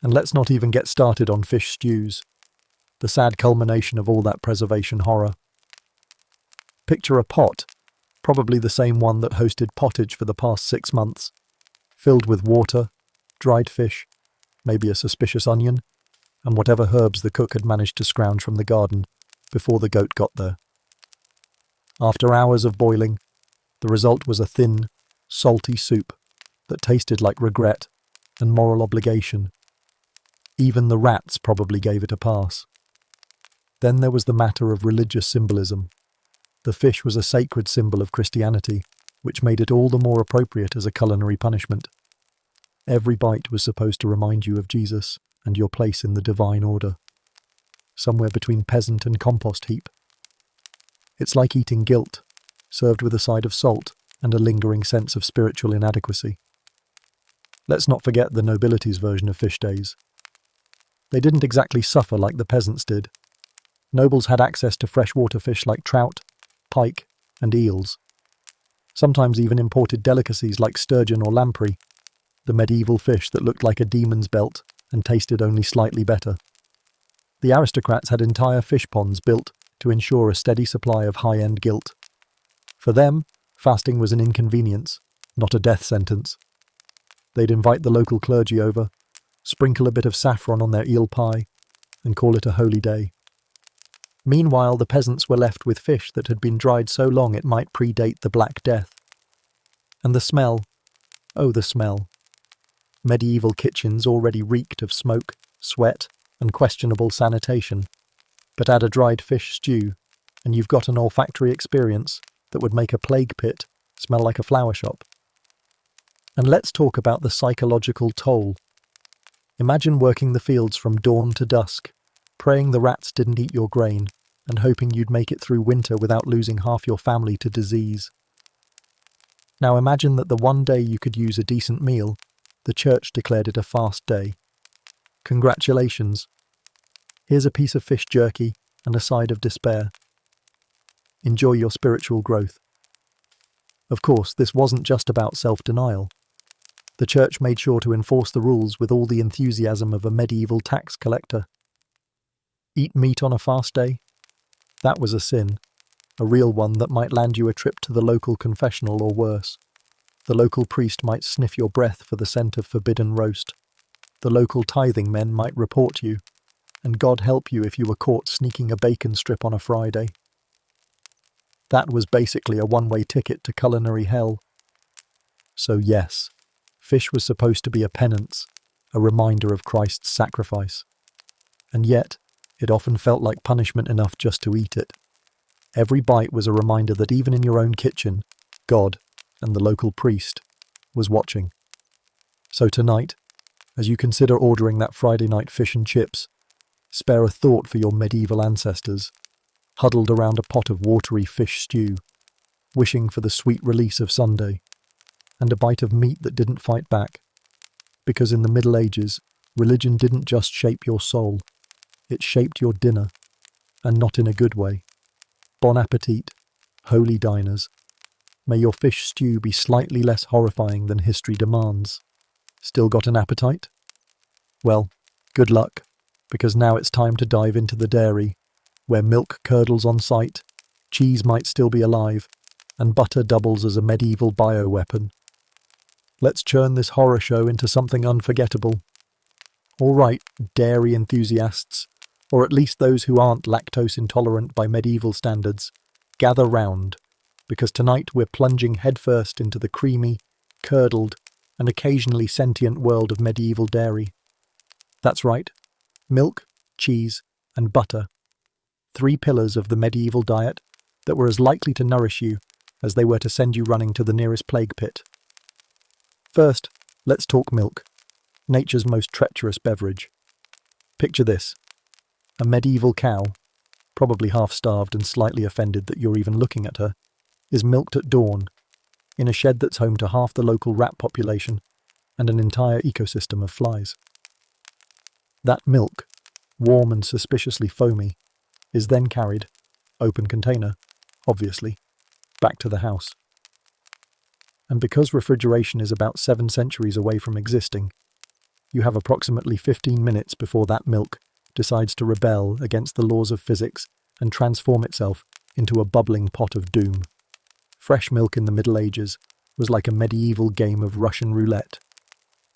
And let's not even get started on fish stews, the sad culmination of all that preservation horror. Picture a pot, probably the same one that hosted pottage for the past 6 months, filled with water, dried fish, maybe a suspicious onion, and whatever herbs the cook had managed to scrounge from the garden before the goat got there. After hours of boiling, the result was a thin, salty soup that tasted like regret and moral obligation. Even the rats probably gave it a pass. Then there was the matter of religious symbolism. The fish was a sacred symbol of Christianity, which made it all the more appropriate as a culinary punishment. Every bite was supposed to remind you of Jesus and your place in the divine order, somewhere between peasant and compost heap. It's like eating guilt, served with a side of salt and a lingering sense of spiritual inadequacy. Let's not forget the nobility's version of fish days. They didn't exactly suffer like the peasants did. Nobles had access to freshwater fish like trout, pike, and eels. Sometimes even imported delicacies like sturgeon or lamprey, the medieval fish that looked like a demon's belt and tasted only slightly better. The aristocrats had entire fish ponds built to ensure a steady supply of high-end gilt. For them, fasting was an inconvenience, not a death sentence. They'd invite the local clergy over, sprinkle a bit of saffron on their eel pie, and call it a holy day. Meanwhile, the peasants were left with fish that had been dried so long it might predate the Black Death. And the smell, oh the smell. Medieval kitchens already reeked of smoke, sweat, and questionable sanitation. But add a dried fish stew, and you've got an olfactory experience that would make a plague pit smell like a flower shop. And let's talk about the psychological toll. Imagine working the fields from dawn to dusk, praying the rats didn't eat your grain, and hoping you'd make it through winter without losing half your family to disease. Now imagine that the one day you could use a decent meal, the church declared it a fast day. Congratulations. Here's a piece of fish jerky and a side of despair. Enjoy your spiritual growth. Of course, this wasn't just about self-denial. The church made sure to enforce the rules with all the enthusiasm of a medieval tax collector. Eat meat on a fast day? That was a sin, a real one that might land you a trip to the local confessional or worse. The local priest might sniff your breath for the scent of forbidden roast. The local tithing men might report you, and God help you if you were caught sneaking a bacon strip on a Friday. That was basically a one-way ticket to culinary hell. So yes, fish was supposed to be a penance, a reminder of Christ's sacrifice. And yet, it often felt like punishment enough just to eat it. Every bite was a reminder that even in your own kitchen, God, and the local priest, was watching. So tonight, as you consider ordering that Friday night fish and chips, spare a thought for your medieval ancestors, huddled around a pot of watery fish stew, wishing for the sweet release of Sunday, and a bite of meat that didn't fight back. Because in the Middle Ages, religion didn't just shape your soul, it shaped your dinner, and not in a good way. Bon appetit, holy diners. May your fish stew be slightly less horrifying than history demands. Still got an appetite? Well, good luck, because now it's time to dive into the dairy, where milk curdles on sight, cheese might still be alive, and butter doubles as a medieval bioweapon. Let's churn this horror show into something unforgettable. All right, dairy enthusiasts, or at least those who aren't lactose intolerant by medieval standards, gather round, because tonight we're plunging headfirst into the creamy, curdled, and occasionally sentient world of medieval dairy. That's right, milk, cheese, and butter. 3 pillars of the medieval diet that were as likely to nourish you as they were to send you running to the nearest plague pit. First, let's talk milk, nature's most treacherous beverage. Picture this. A medieval cow, probably half-starved and slightly offended that you're even looking at her, is milked at dawn, in a shed that's home to half the local rat population and an entire ecosystem of flies. That milk, warm and suspiciously foamy, is then carried, open container, obviously, back to the house. And because refrigeration is about 7 centuries away from existing, you have approximately 15 minutes before that milk decides to rebel against the laws of physics and transform itself into a bubbling pot of doom. Fresh milk in the Middle Ages was like a medieval game of Russian roulette.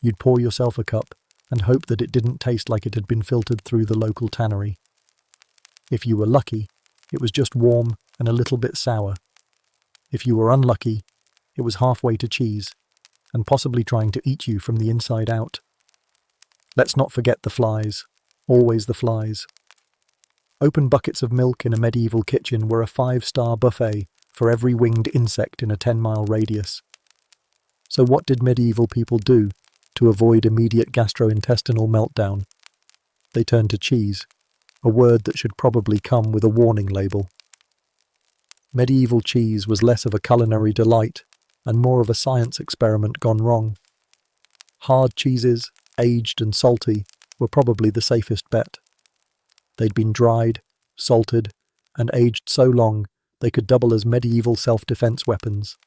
You'd pour yourself a cup and hope that it didn't taste like it had been filtered through the local tannery. If you were lucky, it was just warm and a little bit sour. If you were unlucky, it was halfway to cheese, and possibly trying to eat you from the inside out. Let's not forget the flies. Always the flies. Open buckets of milk in a medieval kitchen were a 5-star buffet for every winged insect in a 10-mile radius. So what did medieval people do to avoid immediate gastrointestinal meltdown? They turned to cheese, a word that should probably come with a warning label. Medieval cheese was less of a culinary delight and more of a science experiment gone wrong. Hard cheeses, aged and salty, were probably the safest bet. They'd been dried, salted, and aged so long they could double as medieval self-defense weapons.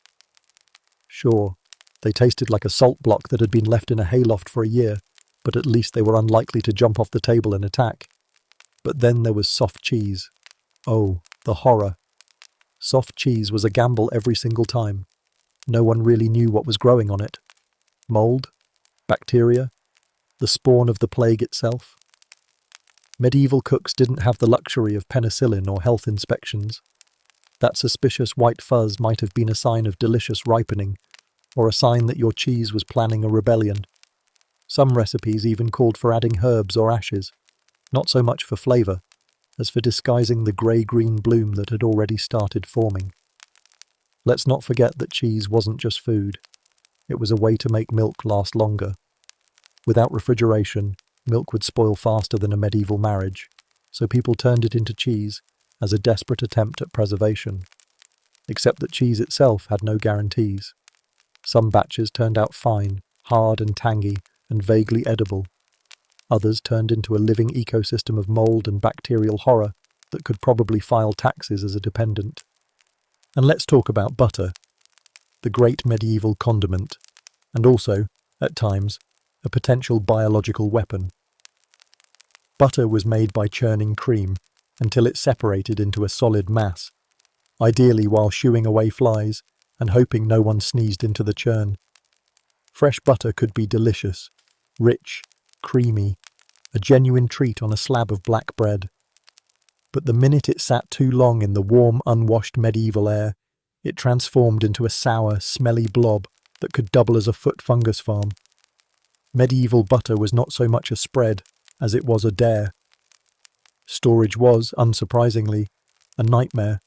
Sure, they tasted like a salt block that had been left in a hayloft for a year, but at least they were unlikely to jump off the table and attack. But then there was soft cheese. Oh, the horror. Soft cheese was a gamble every single time. No one really knew what was growing on it. Mold? Bacteria? The spawn of the plague itself? Medieval cooks didn't have the luxury of penicillin or health inspections. That suspicious white fuzz might have been a sign of delicious ripening, or a sign that your cheese was planning a rebellion. Some recipes even called for adding herbs or ashes, not so much for flavour, as for disguising the grey-green bloom that had already started forming. Let's not forget that cheese wasn't just food. It was a way to make milk last longer. Without refrigeration, milk would spoil faster than a medieval marriage, so people turned it into cheese as a desperate attempt at preservation. Except that cheese itself had no guarantees. Some batches turned out fine, hard and tangy, and vaguely edible. Others turned into a living ecosystem of mold and bacterial horror that could probably file taxes as a dependent. And let's talk about butter, the great medieval condiment, and also, at times, a potential biological weapon. Butter was made by churning cream until it separated into a solid mass, ideally while shooing away flies and hoping no one sneezed into the churn. Fresh butter could be delicious, rich, creamy, a genuine treat on a slab of black bread. But the minute it sat too long in the warm, unwashed medieval air, it transformed into a sour, smelly blob that could double as a foot fungus farm. Medieval butter was not so much a spread as it was a dare. Storage was, unsurprisingly, a nightmare.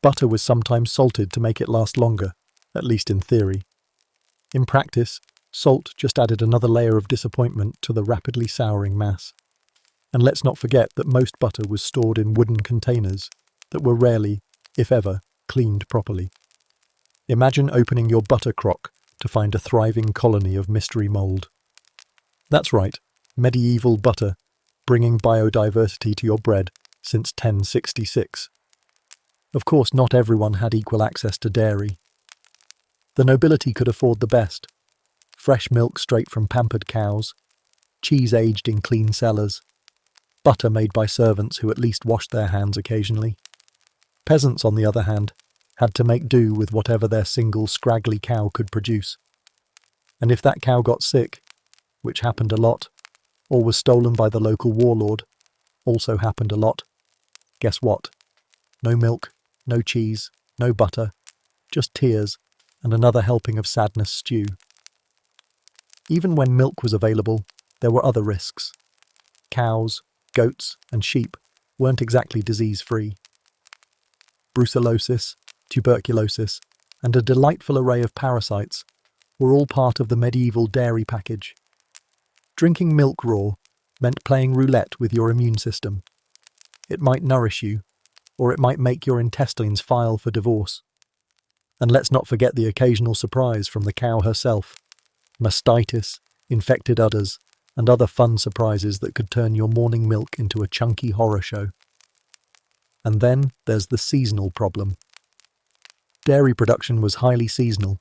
Butter was sometimes salted to make it last longer, at least in theory. In practice, salt just added another layer of disappointment to the rapidly souring mass. And let's not forget that most butter was stored in wooden containers that were rarely, if ever, cleaned properly. Imagine opening your butter crock to find a thriving colony of mystery mold. That's right, medieval butter, bringing biodiversity to your bread since 1066. Of course, not everyone had equal access to dairy. The nobility could afford the best: fresh milk straight from pampered cows, cheese aged in clean cellars, butter made by servants who at least washed their hands occasionally. Peasants, on the other hand, had to make do with whatever their single scraggly cow could produce. And if that cow got sick, which happened a lot, or was stolen by the local warlord, also happened a lot, guess what? No milk, no cheese, no butter, just tears and another helping of sadness stew. Even when milk was available, there were other risks. Cows, goats, and sheep weren't exactly disease-free. Brucellosis, tuberculosis, and a delightful array of parasites were all part of the medieval dairy package. Drinking milk raw meant playing roulette with your immune system. It might nourish you, or it might make your intestines file for divorce. And let's not forget the occasional surprise from the cow herself: mastitis, infected udders, and other fun surprises that could turn your morning milk into a chunky horror show. And then there's the seasonal problem. Dairy production was highly seasonal.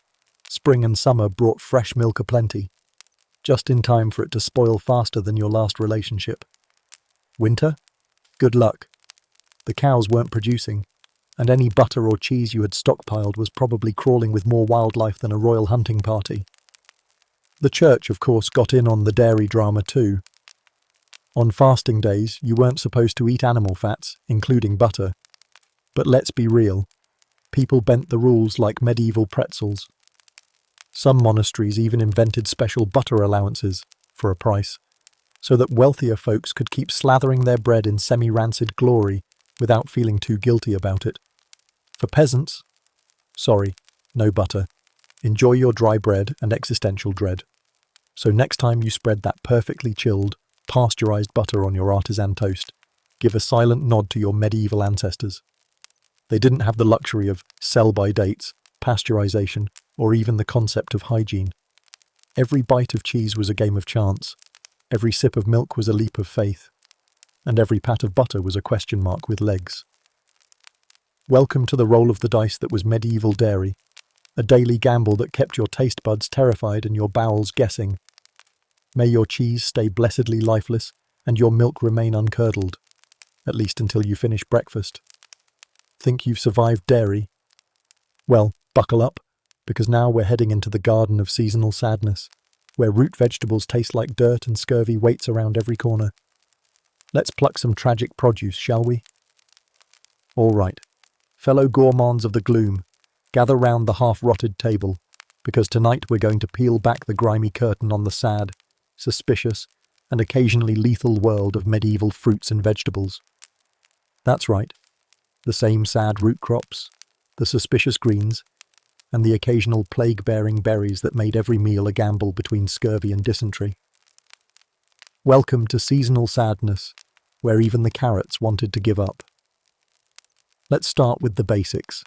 Spring and summer brought fresh milk aplenty, just in time for it to spoil faster than your last relationship. Winter? Good luck. The cows weren't producing, and any butter or cheese you had stockpiled was probably crawling with more wildlife than a royal hunting party. The church, of course, got in on the dairy drama too. On fasting days, you weren't supposed to eat animal fats, including butter. But let's be real. People bent the rules like medieval pretzels. Some monasteries even invented special butter allowances, for a price, so that wealthier folks could keep slathering their bread in semi-rancid glory without feeling too guilty about it. For peasants, sorry, no butter. Enjoy your dry bread and existential dread. So next time you spread that perfectly chilled, pasteurized butter on your artisan toast, give a silent nod to your medieval ancestors. They didn't have the luxury of sell-by dates, pasteurization, or even the concept of hygiene. Every bite of cheese was a game of chance, every sip of milk was a leap of faith, and every pat of butter was a question mark with legs. Welcome to the roll of the dice that was medieval dairy, a daily gamble that kept your taste buds terrified and your bowels guessing. May your cheese stay blessedly lifeless and your milk remain uncurdled, at least until you finish breakfast. Think you've survived dairy? Well, buckle up, because now we're heading into the garden of seasonal sadness, where root vegetables taste like dirt and scurvy waits around every corner. Let's pluck some tragic produce, shall we? All right, fellow gourmands of the gloom, gather round the half-rotted table, because tonight we're going to peel back the grimy curtain on the sad, suspicious, and occasionally lethal world of medieval fruits and vegetables. That's right, the same sad root crops, the suspicious greens, and the occasional plague-bearing berries that made every meal a gamble between scurvy and dysentery. Welcome to seasonal sadness, where even the carrots wanted to give up. Let's start with the basics.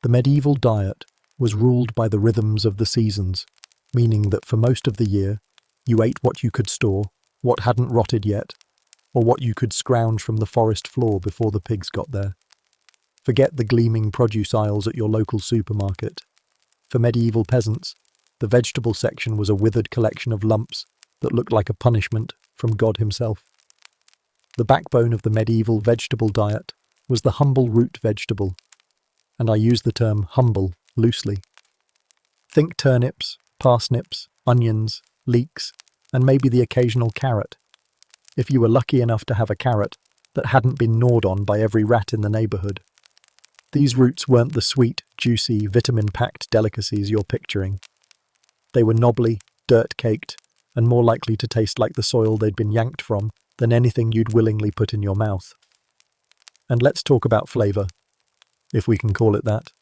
The medieval diet was ruled by the rhythms of the seasons, meaning that for most of the year, you ate what you could store, what hadn't rotted yet, or what you could scrounge from the forest floor before the pigs got there. Forget the gleaming produce aisles at your local supermarket. For medieval peasants, the vegetable section was a withered collection of lumps that looked like a punishment from God himself. The backbone of the medieval vegetable diet was the humble root vegetable, and I use the term humble loosely. Think turnips, parsnips, onions, leeks, and maybe the occasional carrot. If you were lucky enough to have a carrot that hadn't been gnawed on by every rat in the neighbourhood. These roots weren't the sweet, juicy, vitamin-packed delicacies you're picturing. They were knobbly, dirt-caked, and more likely to taste like the soil they'd been yanked from than anything you'd willingly put in your mouth. And let's talk about flavour, if we can call it that.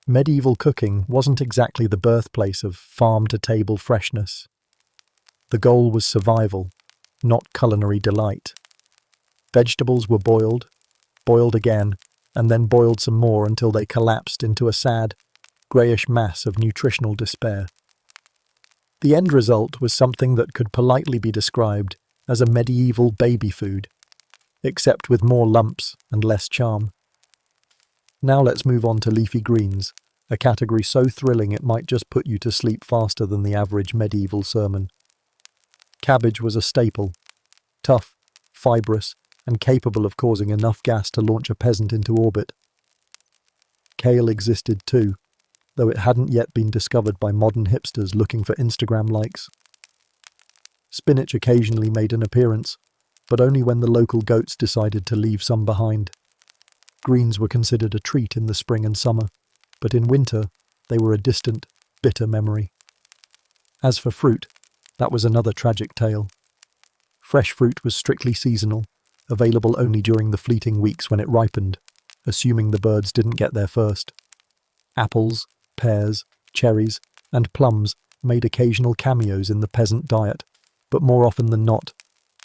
Medieval cooking wasn't exactly the birthplace of farm-to-table freshness. The goal was survival, not culinary delight. Vegetables were boiled again, and then boiled some more until they collapsed into a sad, greyish mass of nutritional despair. The end result was something that could politely be described as a medieval baby food, except with more lumps and less charm. Now let's move on to leafy greens, a category so thrilling it might just put you to sleep faster than the average medieval sermon. Cabbage was a staple, tough, fibrous, and capable of causing enough gas to launch a peasant into orbit. Kale existed too, though it hadn't yet been discovered by modern hipsters looking for Instagram likes. Spinach occasionally made an appearance, but only when the local goats decided to leave some behind. Greens were considered a treat in the spring and summer, but in winter they were a distant, bitter memory. As for fruit, that was another tragic tale. Fresh fruit was strictly seasonal, available only during the fleeting weeks when it ripened, assuming the birds didn't get there first. Apples, pears, cherries, and plums made occasional cameos in the peasant diet, but more often than not,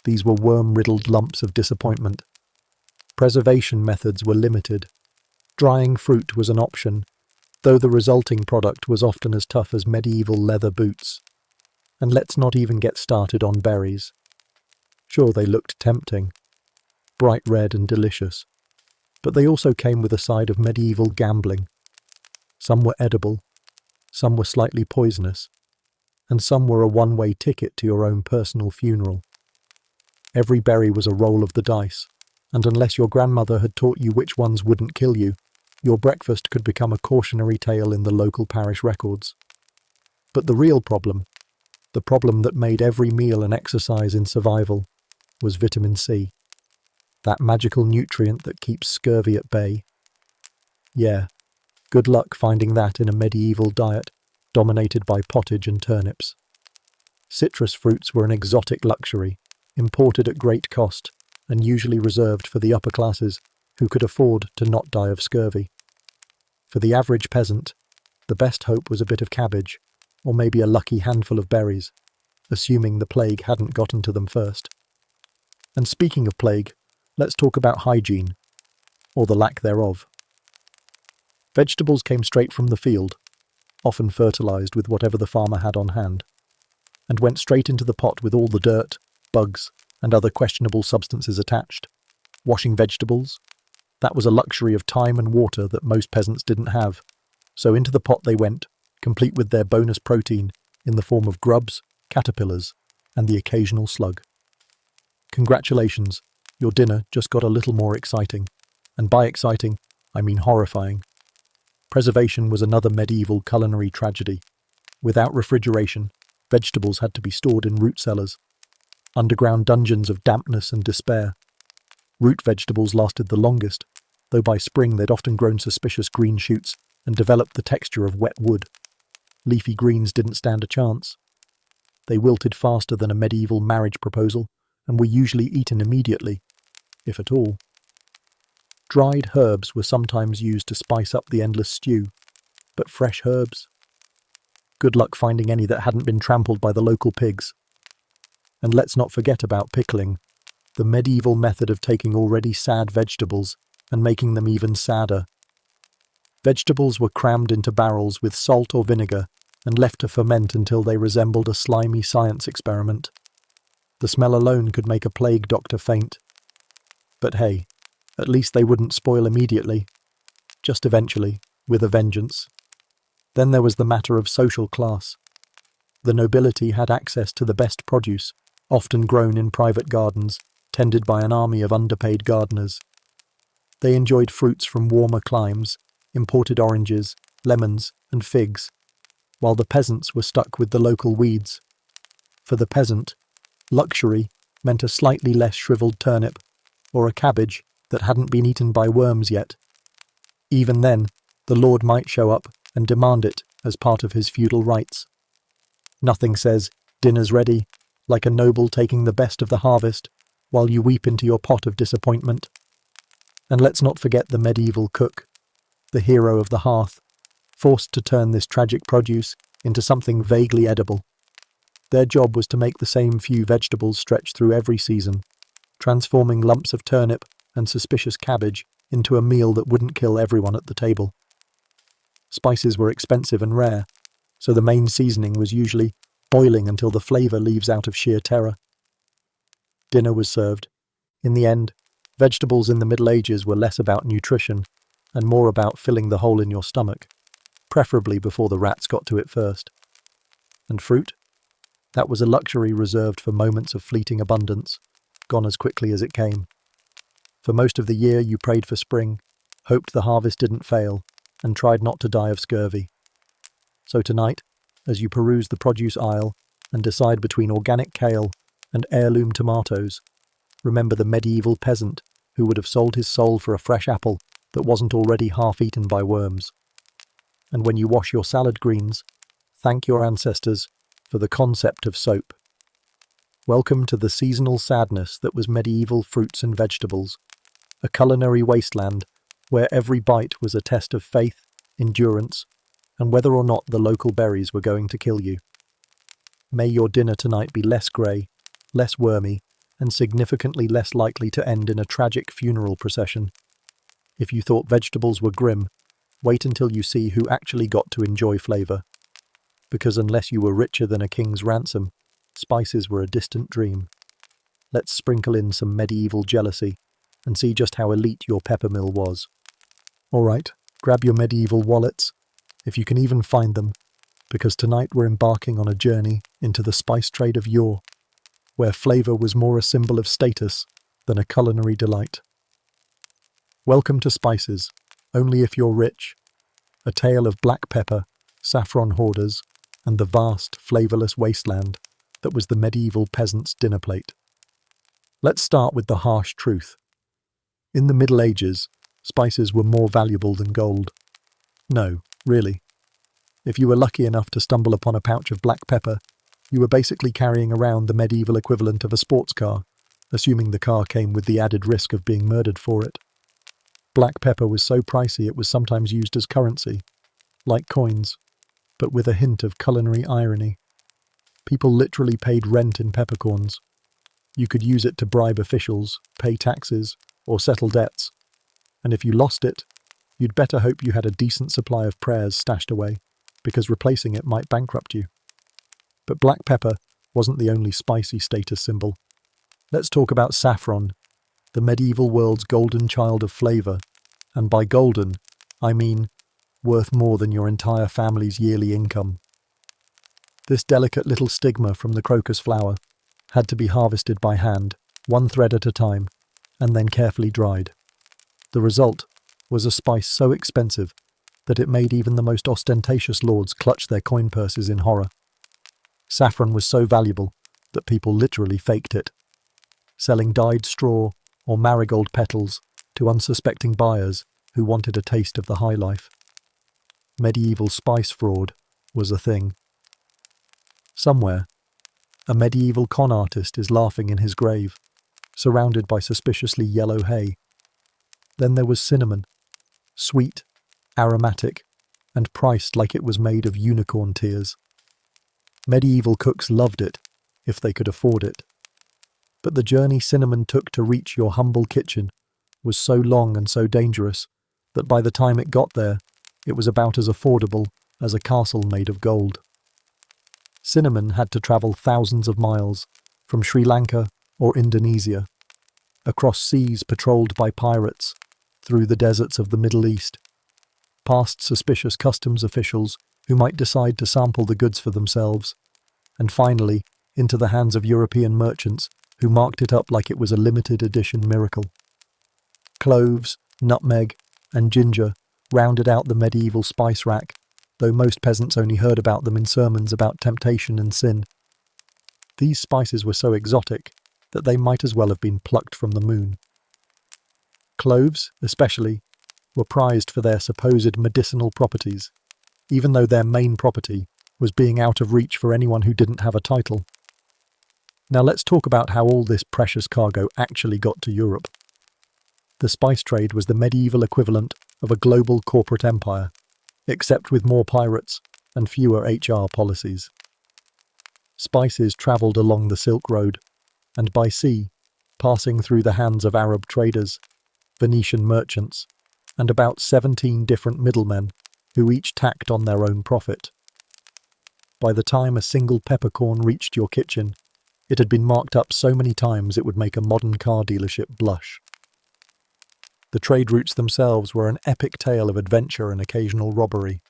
these were worm-riddled lumps of disappointment. Preservation methods were limited. Drying fruit was an option, though the resulting product was often as tough as medieval leather boots. And let's not even get started on berries. Sure, they looked tempting, bright red and delicious, but they also came with a side of medieval gambling. Some were edible, some were slightly poisonous, and some were a one-way ticket to your own personal funeral. Every berry was a roll of the dice, and unless your grandmother had taught you which ones wouldn't kill you, your breakfast could become a cautionary tale in the local parish records. But the real problem, the problem that made every meal an exercise in survival, was vitamin C. That magical nutrient that keeps scurvy at bay. Yeah, good luck finding that in a medieval diet dominated by pottage and turnips. Citrus fruits were an exotic luxury, imported at great cost, and usually reserved for the upper classes who could afford to not die of scurvy. For the average peasant, the best hope was a bit of cabbage, or maybe a lucky handful of berries, assuming the plague hadn't gotten to them first. And speaking of plague, let's talk about hygiene, or the lack thereof. Vegetables came straight from the field, often fertilized with whatever the farmer had on hand, and went straight into the pot with all the dirt, bugs, and other questionable substances attached. Washing vegetables? That was a luxury of time and water that most peasants didn't have, so into the pot they went, complete with their bonus protein in the form of grubs, caterpillars, and the occasional slug. Congratulations, your dinner just got a little more exciting. And by exciting, I mean horrifying. Preservation was another medieval culinary tragedy. Without refrigeration, vegetables had to be stored in root cellars, underground dungeons of dampness and despair. Root vegetables lasted the longest, though by spring they'd often grown suspicious green shoots and developed the texture of wet wood. Leafy greens didn't stand a chance. They wilted faster than a medieval marriage proposal and were usually eaten immediately, if at all. Dried herbs were sometimes used to spice up the endless stew, but fresh herbs? Good luck finding any that hadn't been trampled by the local pigs. And let's not forget about pickling, the medieval method of taking already sad vegetables and making them even sadder. Vegetables were crammed into barrels with salt or vinegar and left to ferment until they resembled a slimy science experiment. The smell alone could make a plague doctor faint. But hey, at least they wouldn't spoil immediately, just eventually, with a vengeance. Then there was the matter of social class. The nobility had access to the best produce, often grown in private gardens, tended by an army of underpaid gardeners. They enjoyed fruits from warmer climes, imported oranges, lemons, and figs, while the peasants were stuck with the local weeds. For the peasant, luxury meant a slightly less shriveled turnip, or a cabbage that hadn't been eaten by worms yet. Even then, the lord might show up and demand it as part of his feudal rights. Nothing says, "Dinner's ready," like a noble taking the best of the harvest while you weep into your pot of disappointment. And let's not forget the medieval cook, the hero of the hearth, forced to turn this tragic produce into something vaguely edible. Their job was to make the same few vegetables stretch through every season, transforming lumps of turnip and suspicious cabbage into a meal that wouldn't kill everyone at the table. Spices were expensive and rare, so the main seasoning was usually boiling until the flavour leaves out of sheer terror. Dinner was served. In the end, vegetables in the Middle Ages were less about nutrition and more about filling the hole in your stomach, preferably before the rats got to it first. And fruit? That was a luxury reserved for moments of fleeting abundance, gone as quickly as it came. For most of the year you prayed for spring, hoped the harvest didn't fail, and tried not to die of scurvy. So tonight, as you peruse the produce aisle and decide between organic kale and heirloom tomatoes, remember the medieval peasant who would have sold his soul for a fresh apple that wasn't already half-eaten by worms. And when you wash your salad greens, thank your ancestors for the concept of soap. Welcome to the seasonal sadness that was medieval fruits and vegetables, a culinary wasteland where every bite was a test of faith, endurance, and whether or not the local berries were going to kill you. May your dinner tonight be less grey, less wormy, and significantly less likely to end in a tragic funeral procession. If you thought vegetables were grim, wait until you see who actually got to enjoy flavour. Because unless you were richer than a king's ransom, spices were a distant dream. Let's sprinkle in some medieval jealousy and see just how elite your peppermill was. All right, grab your medieval wallets, if you can even find them, because tonight we're embarking on a journey into the spice trade of yore, where flavour was more a symbol of status than a culinary delight. Welcome to Spices, Only If You're Rich, a tale of black pepper, saffron hoarders, and the vast, flavourless wasteland that was the medieval peasant's dinner plate. Let's start with the harsh truth. In the Middle Ages, spices were more valuable than gold. No, really. If you were lucky enough to stumble upon a pouch of black pepper, you were basically carrying around the medieval equivalent of a sports car, assuming the car came with the added risk of being murdered for it. Black pepper was so pricey it was sometimes used as currency, like coins, but with a hint of culinary irony. People literally paid rent in peppercorns. You could use it to bribe officials, pay taxes, or settle debts. And if you lost it, you'd better hope you had a decent supply of prayers stashed away, because replacing it might bankrupt you. But black pepper wasn't the only spicy status symbol. Let's talk about saffron, the medieval world's golden child of flavour. And by golden, I mean worth more than your entire family's yearly income. This delicate little stigma from the crocus flower had to be harvested by hand, one thread at a time, and then carefully dried. The result was a spice so expensive that it made even the most ostentatious lords clutch their coin purses in horror. Saffron was so valuable that people literally faked it, selling dyed straw or marigold petals to unsuspecting buyers who wanted a taste of the high life. Medieval spice fraud was a thing. Somewhere, a medieval con artist is laughing in his grave, surrounded by suspiciously yellow hay. Then there was cinnamon, sweet, aromatic, and priced like it was made of unicorn tears. Medieval cooks loved it, if they could afford it. But the journey cinnamon took to reach your humble kitchen was so long and so dangerous that by the time it got there, it was about as affordable as a castle made of gold. Cinnamon had to travel thousands of miles from Sri Lanka or Indonesia, across seas patrolled by pirates, through the deserts of the Middle East, past suspicious customs officials who might decide to sample the goods for themselves, and finally into the hands of European merchants who marked it up like it was a limited edition miracle. Cloves, nutmeg, and ginger rounded out the medieval spice rack, though most peasants only heard about them in sermons about temptation and sin. These spices were so exotic that they might as well have been plucked from the moon. Cloves, especially, were prized for their supposed medicinal properties, even though their main property was being out of reach for anyone who didn't have a title. Now let's talk about how all this precious cargo actually got to Europe. The spice trade was the medieval equivalent of a global corporate empire, except with more pirates and fewer HR policies. Spices travelled along the Silk Road, and by sea, passing through the hands of Arab traders, Venetian merchants, and about 17 different middlemen who each tacked on their own profit. By the time a single peppercorn reached your kitchen, it had been marked up so many times it would make a modern car dealership blush. The trade routes themselves were an epic tale of adventure and occasional robbery.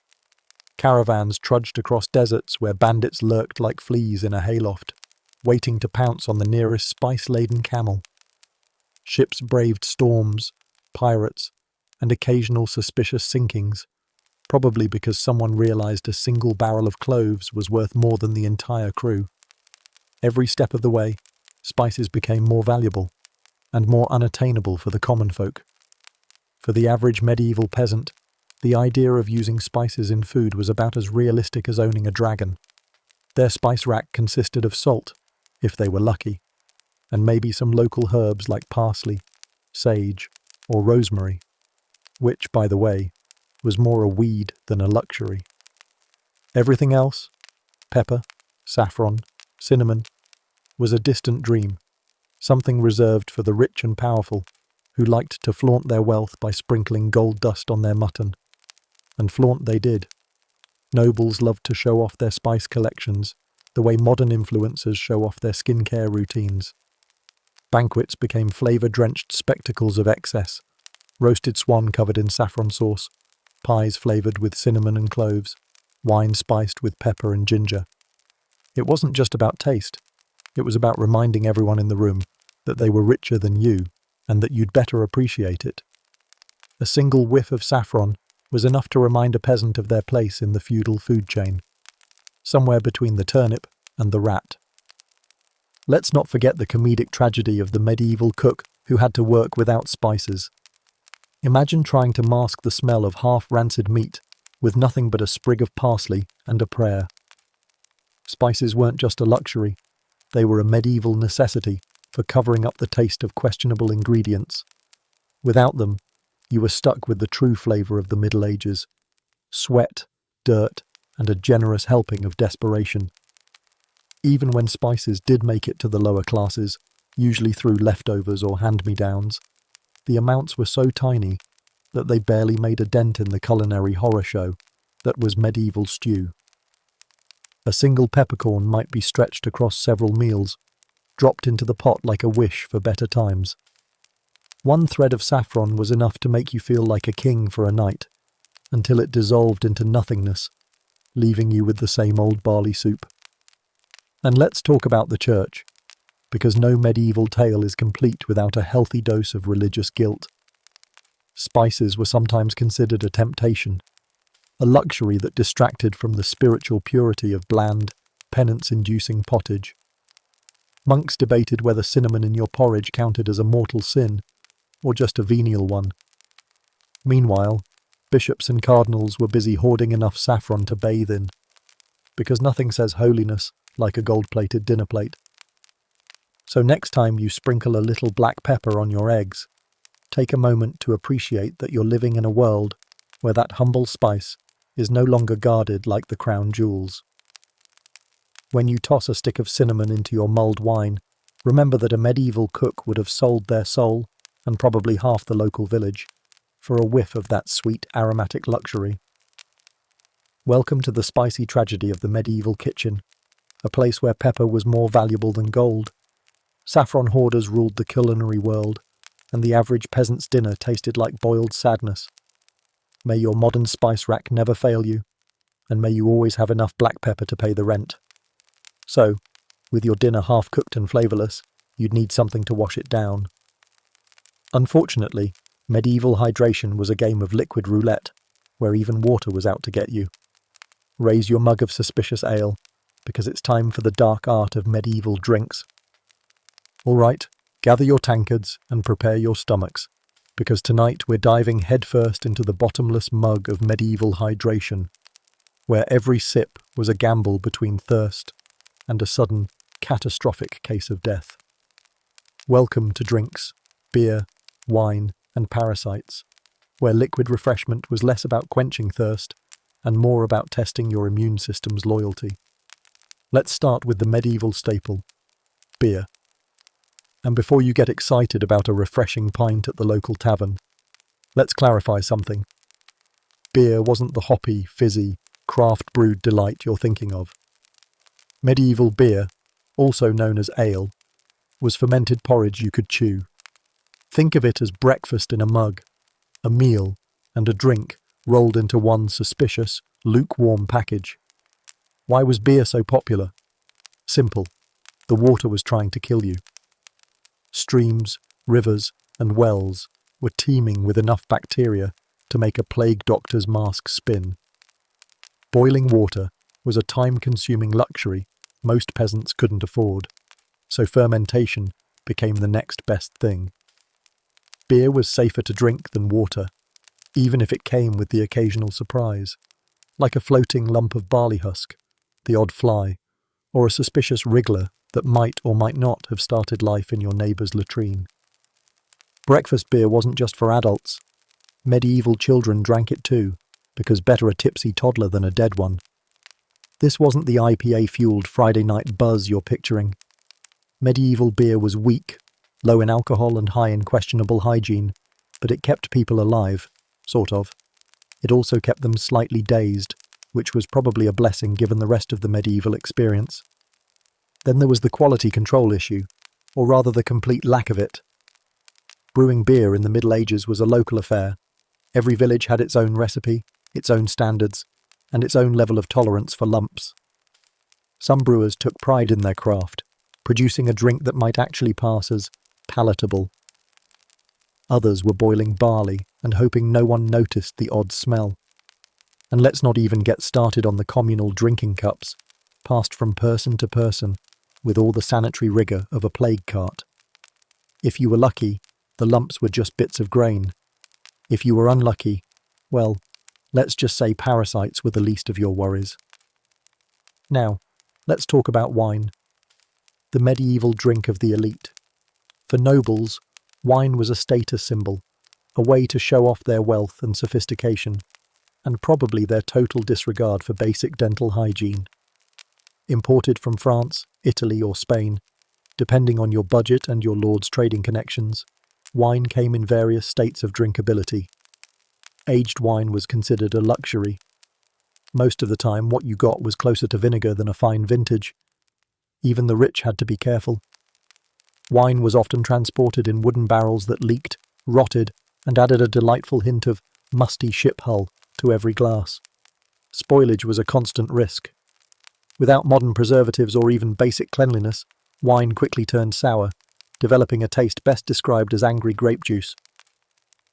Caravans trudged across deserts where bandits lurked like fleas in a hayloft, waiting to pounce on the nearest spice-laden camel. Ships braved storms, pirates, and occasional suspicious sinkings, probably because someone realized a single barrel of cloves was worth more than the entire crew. Every step of the way, spices became more valuable and more unattainable for the common folk. For the average medieval peasant, the idea of using spices in food was about as realistic as owning a dragon. Their spice rack consisted of salt, if they were lucky, and maybe some local herbs like parsley, sage, or rosemary, which, by the way, was more a weed than a luxury. Everything else, pepper, saffron, cinnamon, was a distant dream, something reserved for the rich and powerful who liked to flaunt their wealth by sprinkling gold dust on their mutton. And flaunt they did. Nobles loved to show off their spice collections, the way modern influencers show off their skincare routines. Banquets became flavour-drenched spectacles of excess, roasted swan covered in saffron sauce, pies flavoured with cinnamon and cloves, wine spiced with pepper and ginger. It wasn't just about taste, it was about reminding everyone in the room that they were richer than you and that you'd better appreciate it. A single whiff of saffron was enough to remind a peasant of their place in the feudal food chain, somewhere between the turnip and the rat. Let's not forget the comedic tragedy of the medieval cook who had to work without spices. Imagine trying to mask the smell of half-rancid meat with nothing but a sprig of parsley and a prayer. Spices weren't just a luxury, they were a medieval necessity for covering up the taste of questionable ingredients. Without them, you were stuck with the true flavour of the Middle Ages: sweat, dirt, and a generous helping of desperation. Even when spices did make it to the lower classes, usually through leftovers or hand-me-downs, the amounts were so tiny that they barely made a dent in the culinary horror show that was medieval stew. A single peppercorn might be stretched across several meals, dropped into the pot like a wish for better times. One thread of saffron was enough to make you feel like a king for a night, until it dissolved into nothingness, leaving you with the same old barley soup. And let's talk about the church. because no medieval tale is complete without a healthy dose of religious guilt. Spices were sometimes considered a temptation, a luxury that distracted from the spiritual purity of bland, penance-inducing pottage. Monks debated whether cinnamon in your porridge counted as a mortal sin, or just a venial one. Meanwhile, bishops and cardinals were busy hoarding enough saffron to bathe in, because nothing says holiness like a gold-plated dinner plate. So next time you sprinkle a little black pepper on your eggs, take a moment to appreciate that you're living in a world where that humble spice is no longer guarded like the crown jewels. When you toss a stick of cinnamon into your mulled wine, remember that a medieval cook would have sold their soul, and probably half the local village, for a whiff of that sweet aromatic luxury. Welcome to the spicy tragedy of the medieval kitchen, a place where pepper was more valuable than gold. Saffron hoarders ruled the culinary world, and the average peasant's dinner tasted like boiled sadness. May your modern spice rack never fail you, and may you always have enough black pepper to pay the rent. So, with your dinner half-cooked and flavourless, you'd need something to wash it down. Unfortunately, medieval hydration was a game of liquid roulette, where even water was out to get you. Raise your mug of suspicious ale, because it's time for the dark art of medieval drinks. All right, gather your tankards and prepare your stomachs, because tonight we're diving headfirst into the bottomless mug of medieval hydration, where every sip was a gamble between thirst and a sudden, catastrophic case of death. Welcome to drinks, beer, wine, and parasites, where liquid refreshment was less about quenching thirst and more about testing your immune system's loyalty. Let's start with the medieval staple, beer. And before you get excited about a refreshing pint at the local tavern, let's clarify something. Beer wasn't the hoppy, fizzy, craft-brewed delight you're thinking of. Medieval beer, also known as ale, was fermented porridge you could chew. Think of it as breakfast in a mug, a meal, and a drink rolled into one suspicious, lukewarm package. Why was beer so popular? Simple. The water was trying to kill you. Streams, rivers, and wells were teeming with enough bacteria to make a plague doctor's mask spin. Boiling water was a time-consuming luxury most peasants couldn't afford, so fermentation became the next best thing. Beer was safer to drink than water, even if it came with the occasional surprise, like a floating lump of barley husk, the odd fly, or a suspicious wriggler that might or might not have started life in your neighbour's latrine. Breakfast beer wasn't just for adults. Medieval children drank it too, because better a tipsy toddler than a dead one. This wasn't the IPA-fueled Friday night buzz you're picturing. Medieval beer was weak, low in alcohol and high in questionable hygiene, but it kept people alive, sort of. It also kept them slightly dazed, which was probably a blessing given the rest of the medieval experience. Then there was the quality control issue, or rather the complete lack of it. Brewing beer in the Middle Ages was a local affair. Every village had its own recipe, its own standards, and its own level of tolerance for lumps. Some brewers took pride in their craft, producing a drink that might actually pass as palatable. Others were boiling barley and hoping no one noticed the odd smell. And let's not even get started on the communal drinking cups, passed from person to person, with all the sanitary rigour of a plague cart. If you were lucky, the lumps were just bits of grain. If you were unlucky, well, let's just say parasites were the least of your worries. Now, let's talk about wine. The medieval drink of the elite. For nobles, wine was a status symbol, a way to show off their wealth and sophistication, and probably their total disregard for basic dental hygiene. Imported from France, Italy, or Spain, depending on your budget and your lord's trading connections, wine came in various states of drinkability. Aged wine was considered a luxury. Most of the time, what you got was closer to vinegar than a fine vintage. Even the rich had to be careful. Wine was often transported in wooden barrels that leaked, rotted, and added a delightful hint of musty ship hull to every glass. Spoilage was a constant risk. Without modern preservatives or even basic cleanliness, Wine quickly turned sour, developing a taste best described as angry grape juice.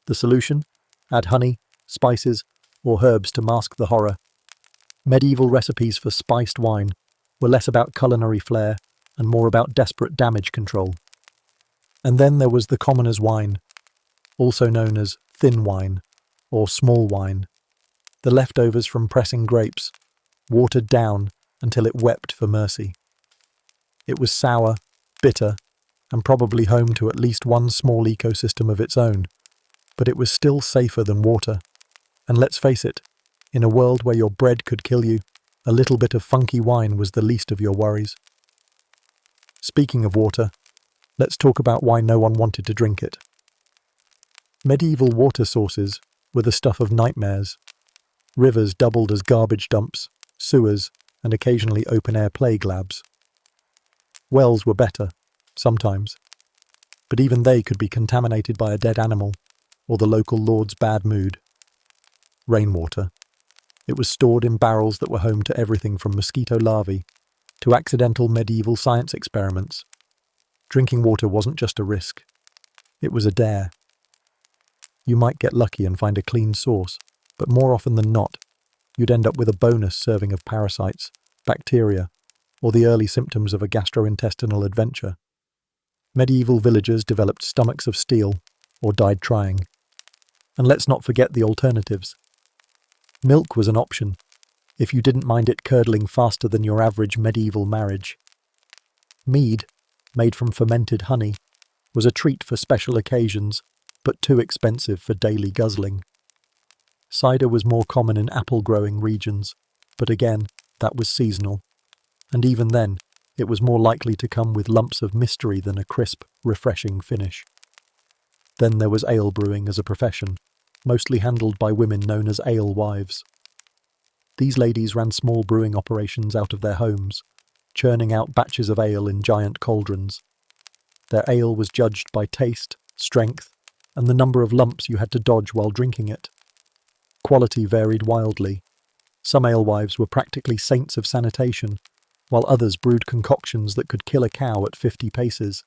The solution? Add honey, spices, or herbs to mask the horror. Medieval recipes for spiced wine were less about culinary flair and more about desperate damage control. And then there was the commoner's wine, also known as thin wine or small wine, the leftovers from pressing grapes, watered down until it wept for mercy. It was sour, bitter, and probably home to at least one small ecosystem of its own, but it was still safer than water. And let's face it, in a world where your bread could kill you, a little bit of funky wine was the least of your worries. Speaking of water, let's talk about why no one wanted to drink it. Medieval water sources were the stuff of nightmares. Rivers doubled as garbage dumps, sewers, and occasionally open-air plague labs. Wells were better, sometimes, but even they could be contaminated by a dead animal or the local lord's bad mood. Rainwater. It was stored in barrels that were home to everything from mosquito larvae to accidental medieval science experiments. Drinking water wasn't just a risk, it was a dare. You might get lucky and find a clean source, but more often than not, you'd end up with a bonus serving of parasites, bacteria, or the early symptoms of a gastrointestinal adventure. Medieval villagers developed stomachs of steel, or died trying. And let's not forget the alternatives. Milk was an option, if you didn't mind it curdling faster than your average medieval marriage. Mead, made from fermented honey, was a treat for special occasions, but too expensive for daily guzzling. Cider was more common in apple-growing regions, but again, that was seasonal. And even then, it was more likely to come with lumps of mystery than a crisp, refreshing finish. Then there was ale brewing as a profession, mostly handled by women known as alewives. These ladies ran small brewing operations out of their homes, churning out batches of ale in giant cauldrons. Their ale was judged by taste, strength, and the number of lumps you had to dodge while drinking it. Quality varied wildly. Some alewives were practically saints of sanitation, while others brewed concoctions that could kill a cow at 50 paces.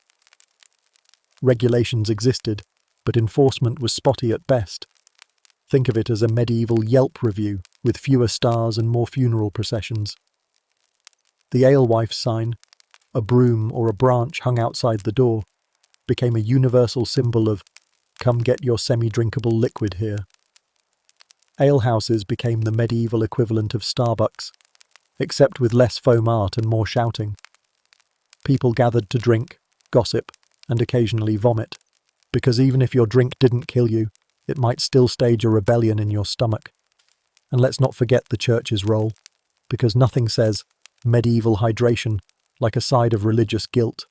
Regulations existed, but enforcement was spotty at best. Think of it as a medieval Yelp review, with fewer stars and more funeral processions. The alewife's sign, a broom or a branch hung outside the door, became a universal symbol of, "Come get your semi-drinkable liquid here." Alehouses became the medieval equivalent of Starbucks, except with less foam art and more shouting. People gathered to drink, gossip, and occasionally vomit, because even if your drink didn't kill you, it might still stage a rebellion in your stomach. And let's not forget the church's role, because nothing says medieval hydration like a side of religious guilt.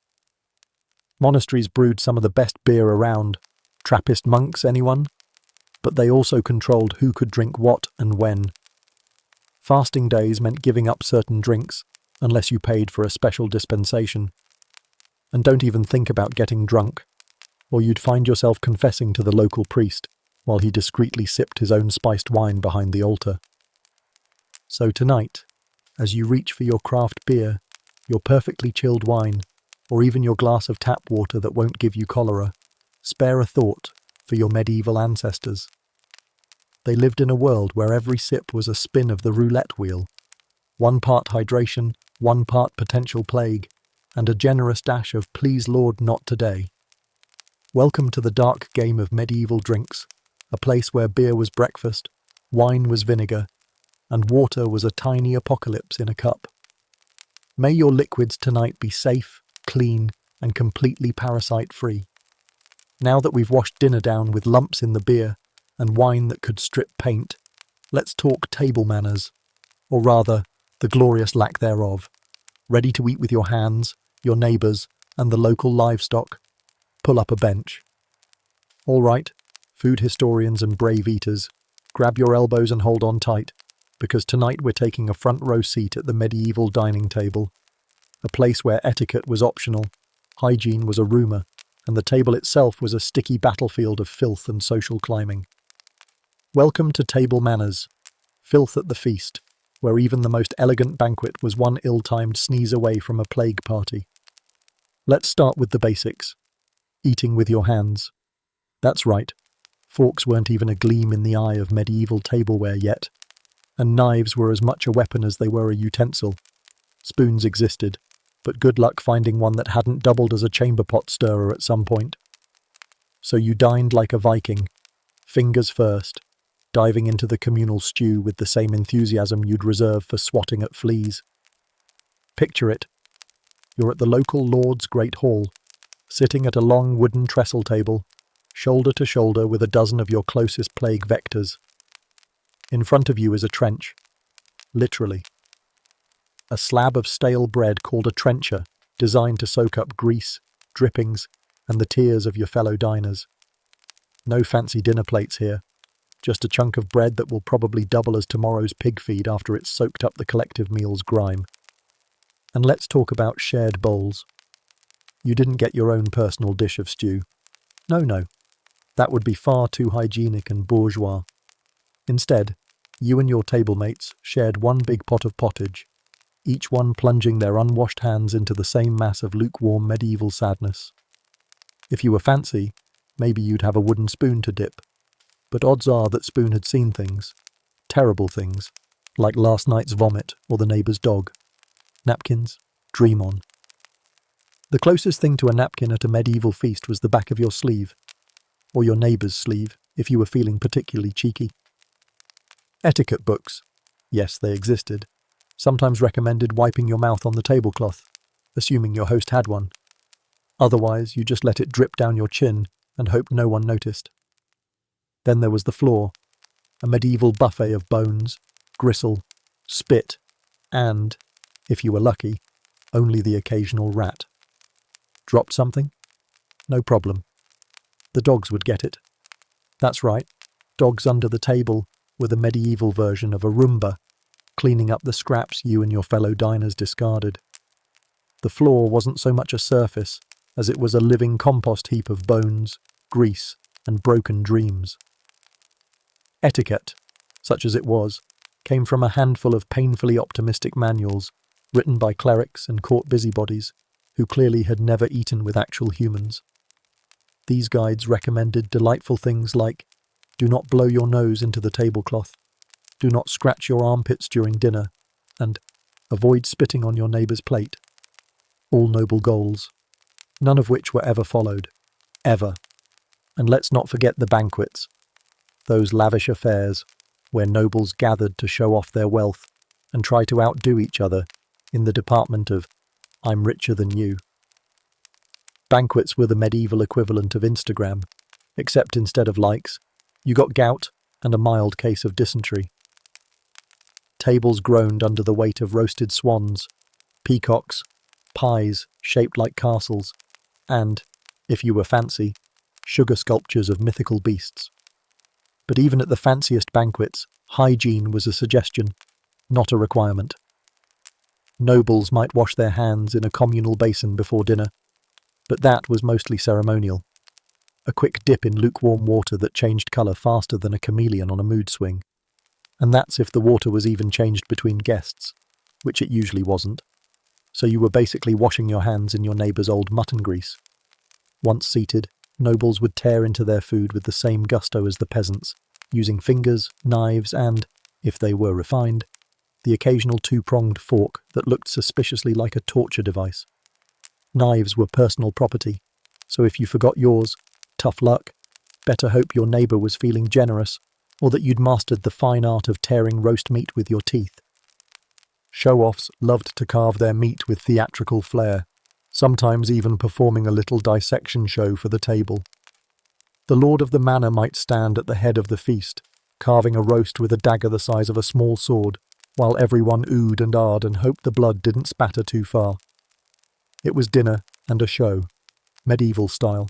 Monasteries brewed some of the best beer around. Trappist monks, anyone? But they also controlled who could drink what and when. Fasting days meant giving up certain drinks, unless you paid for a special dispensation. And don't even think about getting drunk, or you'd find yourself confessing to the local priest while he discreetly sipped his own spiced wine behind the altar. So tonight, as you reach for your craft beer, your perfectly chilled wine, or even your glass of tap water that won't give you cholera, spare a thought for your medieval ancestors. They lived in a world where every sip was a spin of the roulette wheel, 1 part hydration, 1 part potential plague, and a generous dash of "please Lord, not today." Welcome to the dark game of medieval drinks, a place where beer was breakfast, wine was vinegar, and water was a tiny apocalypse in a cup. May your liquids tonight be safe, clean, and completely parasite-free. Now that we've washed dinner down with lumps in the beer and wine that could strip paint, let's talk table manners, or rather, the glorious lack thereof. Ready to eat with your hands, your neighbours, and the local livestock? Pull up a bench. All right, food historians and brave eaters, grab your elbows and hold on tight, because tonight we're taking a front row seat at the medieval dining table, a place where etiquette was optional, hygiene was a rumour, and the table itself was a sticky battlefield of filth and social climbing. Welcome to table manners, filth at the feast, where even the most elegant banquet was one ill-timed sneeze away from a plague party. Let's start with the basics. Eating with your hands. That's right, forks weren't even a gleam in the eye of medieval tableware yet, and knives were as much a weapon as they were a utensil. Spoons existed, but good luck finding one that hadn't doubled as a chamber pot stirrer at some point. So you dined like a Viking, fingers first, diving into the communal stew with the same enthusiasm you'd reserve for swatting at fleas. Picture it. You're at the local Lord's Great Hall, sitting at a long wooden trestle table, shoulder to shoulder with a dozen of your closest plague vectors. In front of you is a trench. Literally. A slab of stale bread called a trencher, designed to soak up grease, drippings, and the tears of your fellow diners. No fancy dinner plates here, just a chunk of bread that will probably double as tomorrow's pig feed after it's soaked up the collective meal's grime. And let's talk about shared bowls. You didn't get your own personal dish of stew. No, that would be far too hygienic and bourgeois. Instead, you and your table mates shared one big pot of pottage, each one plunging their unwashed hands into the same mass of lukewarm medieval sadness. If you were fancy, maybe you'd have a wooden spoon to dip, but odds are that Spoon had seen things, terrible things, like last night's vomit or the neighbour's dog. Napkins, dream on. The closest thing to a napkin at a medieval feast was the back of your sleeve, or your neighbour's sleeve, if you were feeling particularly cheeky. Etiquette books, yes, they existed, sometimes recommended wiping your mouth on the tablecloth, assuming your host had one. Otherwise, you just let it drip down your chin and hoped no one noticed. Then there was the floor, a medieval buffet of bones, gristle, spit, and, if you were lucky, only the occasional rat. Dropped something? No problem. The dogs would get it. That's right, dogs under the table were the medieval version of a Roomba, cleaning up the scraps you and your fellow diners discarded. The floor wasn't so much a surface as it was a living compost heap of bones, grease, and broken dreams. Etiquette, such as it was, came from a handful of painfully optimistic manuals written by clerics and court busybodies who clearly had never eaten with actual humans. These guides recommended delightful things like, do not blow your nose into the tablecloth, do not scratch your armpits during dinner, and avoid spitting on your neighbour's plate. All noble goals, none of which were ever followed. Ever. And let's not forget the banquets, those lavish affairs where nobles gathered to show off their wealth and try to outdo each other in the department of I'm richer than you. Banquets were the medieval equivalent of Instagram, except instead of likes, you got gout and a mild case of dysentery. Tables groaned under the weight of roasted swans, peacocks, pies shaped like castles, and, if you were fancy, sugar sculptures of mythical beasts. But even at the fanciest banquets, hygiene was a suggestion, not a requirement. Nobles might wash their hands in a communal basin before dinner, but that was mostly ceremonial. A quick dip in lukewarm water that changed colour faster than a chameleon on a mood swing. And that's if the water was even changed between guests, which it usually wasn't. So you were basically washing your hands in your neighbour's old mutton grease. Once seated, nobles would tear into their food with the same gusto as the peasants, using fingers, knives and, if they were refined, the occasional two-pronged fork that looked suspiciously like a torture device. Knives were personal property, so if you forgot yours, tough luck. Better hope your neighbour was feeling generous, or that you'd mastered the fine art of tearing roast meat with your teeth. Show-offs loved to carve their meat with theatrical flair, sometimes even performing a little dissection show for the table. The lord of the manor might stand at the head of the feast, carving a roast with a dagger the size of a small sword, while everyone oohed and ahed and hoped the blood didn't spatter too far. It was dinner and a show, medieval style.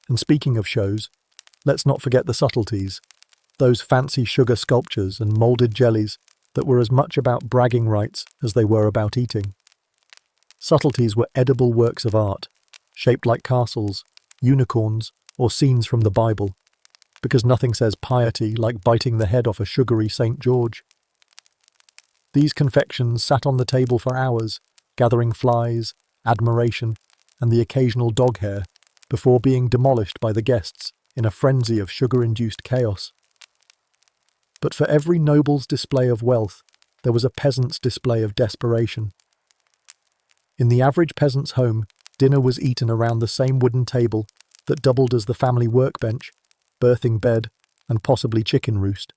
And speaking of shows, let's not forget the subtleties, those fancy sugar sculptures and moulded jellies that were as much about bragging rights as they were about eating. Subtleties were edible works of art, shaped like castles, unicorns, or scenes from the Bible, because nothing says piety like biting the head off a sugary St. George. These confections sat on the table for hours, gathering flies, admiration, and the occasional dog hair, before being demolished by the guests in a frenzy of sugar-induced chaos. But for every noble's display of wealth, there was a peasant's display of desperation. In the average peasant's home, dinner was eaten around the same wooden table that doubled as the family workbench, birthing bed, and possibly chicken roost.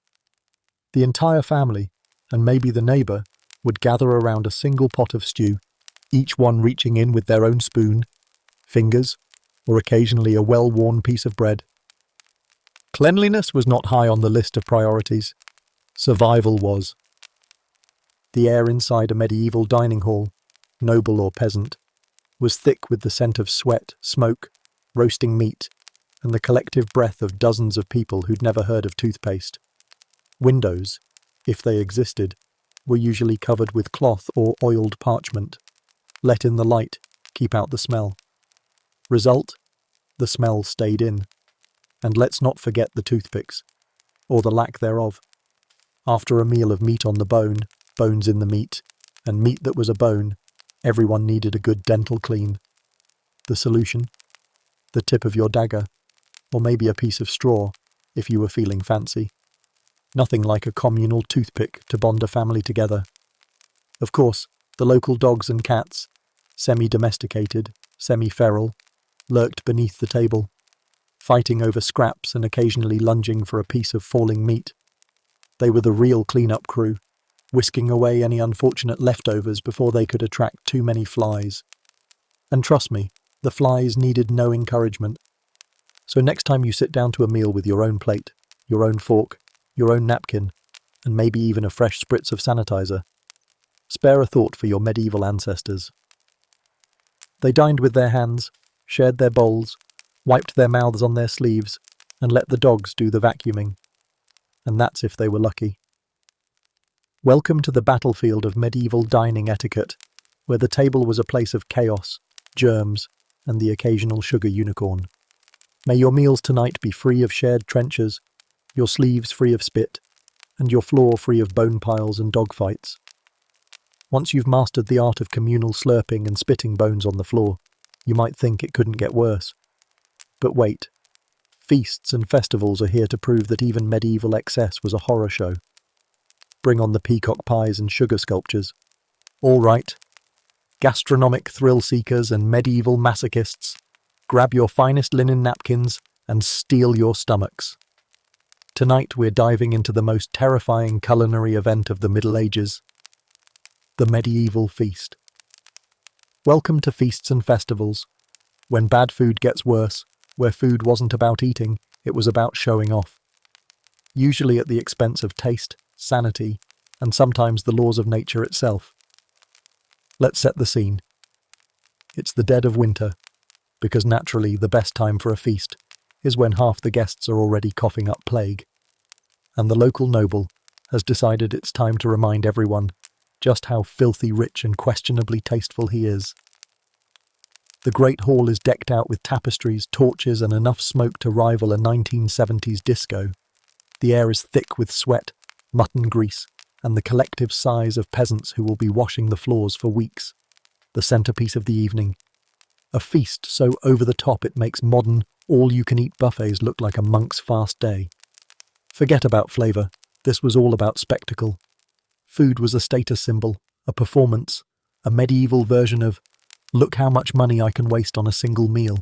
The entire family, and maybe the neighbour, would gather around a single pot of stew, each one reaching in with their own spoon, fingers, or occasionally a well-worn piece of bread. Cleanliness was not high on the list of priorities. Survival was. The air inside a medieval dining hall, noble or peasant, was thick with the scent of sweat, smoke, roasting meat, and the collective breath of dozens of people who'd never heard of toothpaste. Windows, if they existed, were usually covered with cloth or oiled parchment. Let in the light, keep out the smell. Result? The smell stayed in. And let's not forget the toothpicks, or the lack thereof. After a meal of meat on the bone, bones in the meat, and meat that was a bone, everyone needed a good dental clean. The solution? The tip of your dagger, or maybe a piece of straw, if you were feeling fancy. Nothing like a communal toothpick to bond a family together. Of course, the local dogs and cats, semi-domesticated, semi-feral, lurked beneath the table, fighting over scraps and occasionally lunging for a piece of falling meat. They were the real clean-up crew, whisking away any unfortunate leftovers before they could attract too many flies. And trust me, the flies needed no encouragement. So next time you sit down to a meal with your own plate, your own fork, your own napkin, and maybe even a fresh spritz of sanitizer, spare a thought for your medieval ancestors. They dined with their hands, shared their bowls, wiped their mouths on their sleeves, and let the dogs do the vacuuming. And that's if they were lucky. Welcome to the battlefield of medieval dining etiquette, where the table was a place of chaos, germs, and the occasional sugar unicorn. May your meals tonight be free of shared trenchers, your sleeves free of spit, and your floor free of bone piles and dog fights. Once you've mastered the art of communal slurping and spitting bones on the floor, you might think it couldn't get worse. But wait. Feasts and festivals are here to prove that even medieval excess was a horror show. Bring on the peacock pies and sugar sculptures. All right. Gastronomic thrill-seekers and medieval masochists, grab your finest linen napkins and steel your stomachs. Tonight we're diving into the most terrifying culinary event of the Middle Ages, the medieval feast. Welcome to Feasts and Festivals, when bad food gets worse, where food wasn't about eating, it was about showing off. Usually at the expense of taste, sanity, and sometimes the laws of nature itself. Let's set the scene. It's the dead of winter, because naturally the best time for a feast is when half the guests are already coughing up plague. And the local noble has decided it's time to remind everyone just how filthy rich and questionably tasteful he is. The great hall is decked out with tapestries, torches, and enough smoke to rival a 1970s disco. The air is thick with sweat, mutton grease, and the collective sighs of peasants who will be washing the floors for weeks. The centerpiece of the evening. A feast so over the top it makes modern, all-you-can-eat buffets look like a monk's fast day. Forget about flavour. This was all about spectacle. Food was a status symbol, a performance, a medieval version of, look how much money I can waste on a single meal.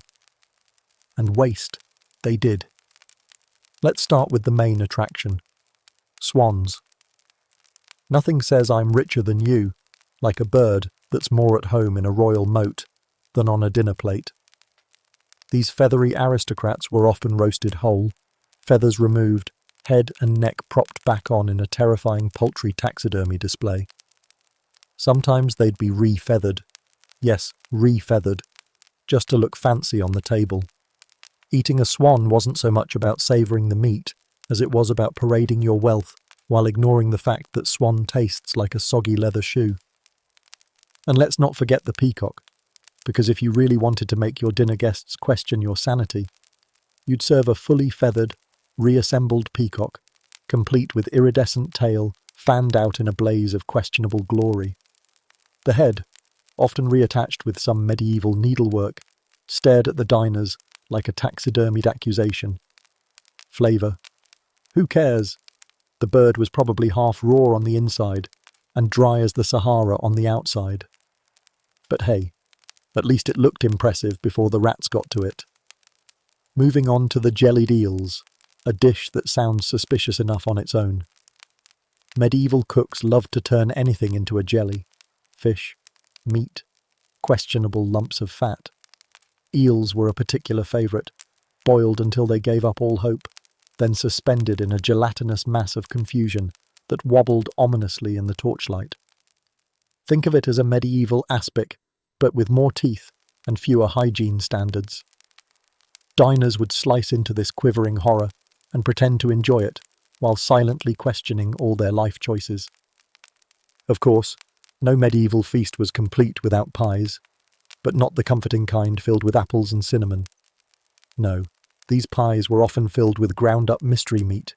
And waste, they did. Let's start with the main attraction. Swans. Nothing says I'm richer than you, like a bird that's more at home in a royal moat than on a dinner plate. These feathery aristocrats were often roasted whole, feathers removed, head and neck propped back on in a terrifying poultry taxidermy display. Sometimes they'd be re-feathered. Yes, re-feathered, just to look fancy on the table. Eating a swan wasn't so much about savouring the meat as it was about parading your wealth while ignoring the fact that swan tastes like a soggy leather shoe. And let's not forget the peacock, because if you really wanted to make your dinner guests question your sanity, you'd serve a fully feathered, reassembled peacock, complete with iridescent tail fanned out in a blaze of questionable glory. The head, often reattached with some medieval needlework, stared at the diners like a taxidermied accusation. Flavour? Who cares? The bird was probably half raw on the inside and dry as the Sahara on the outside. But hey, at least it looked impressive before the rats got to it. Moving on to the jellied eels, a dish that sounds suspicious enough on its own. Medieval cooks loved to turn anything into a jelly. Fish, meat, questionable lumps of fat. Eels were a particular favourite, boiled until they gave up all hope, then suspended in a gelatinous mass of confusion that wobbled ominously in the torchlight. Think of it as a medieval aspic, but with more teeth and fewer hygiene standards. Diners would slice into this quivering horror and pretend to enjoy it, while silently questioning all their life choices. Of course, no medieval feast was complete without pies, but not the comforting kind filled with apples and cinnamon. No, these pies were often filled with ground-up mystery meat,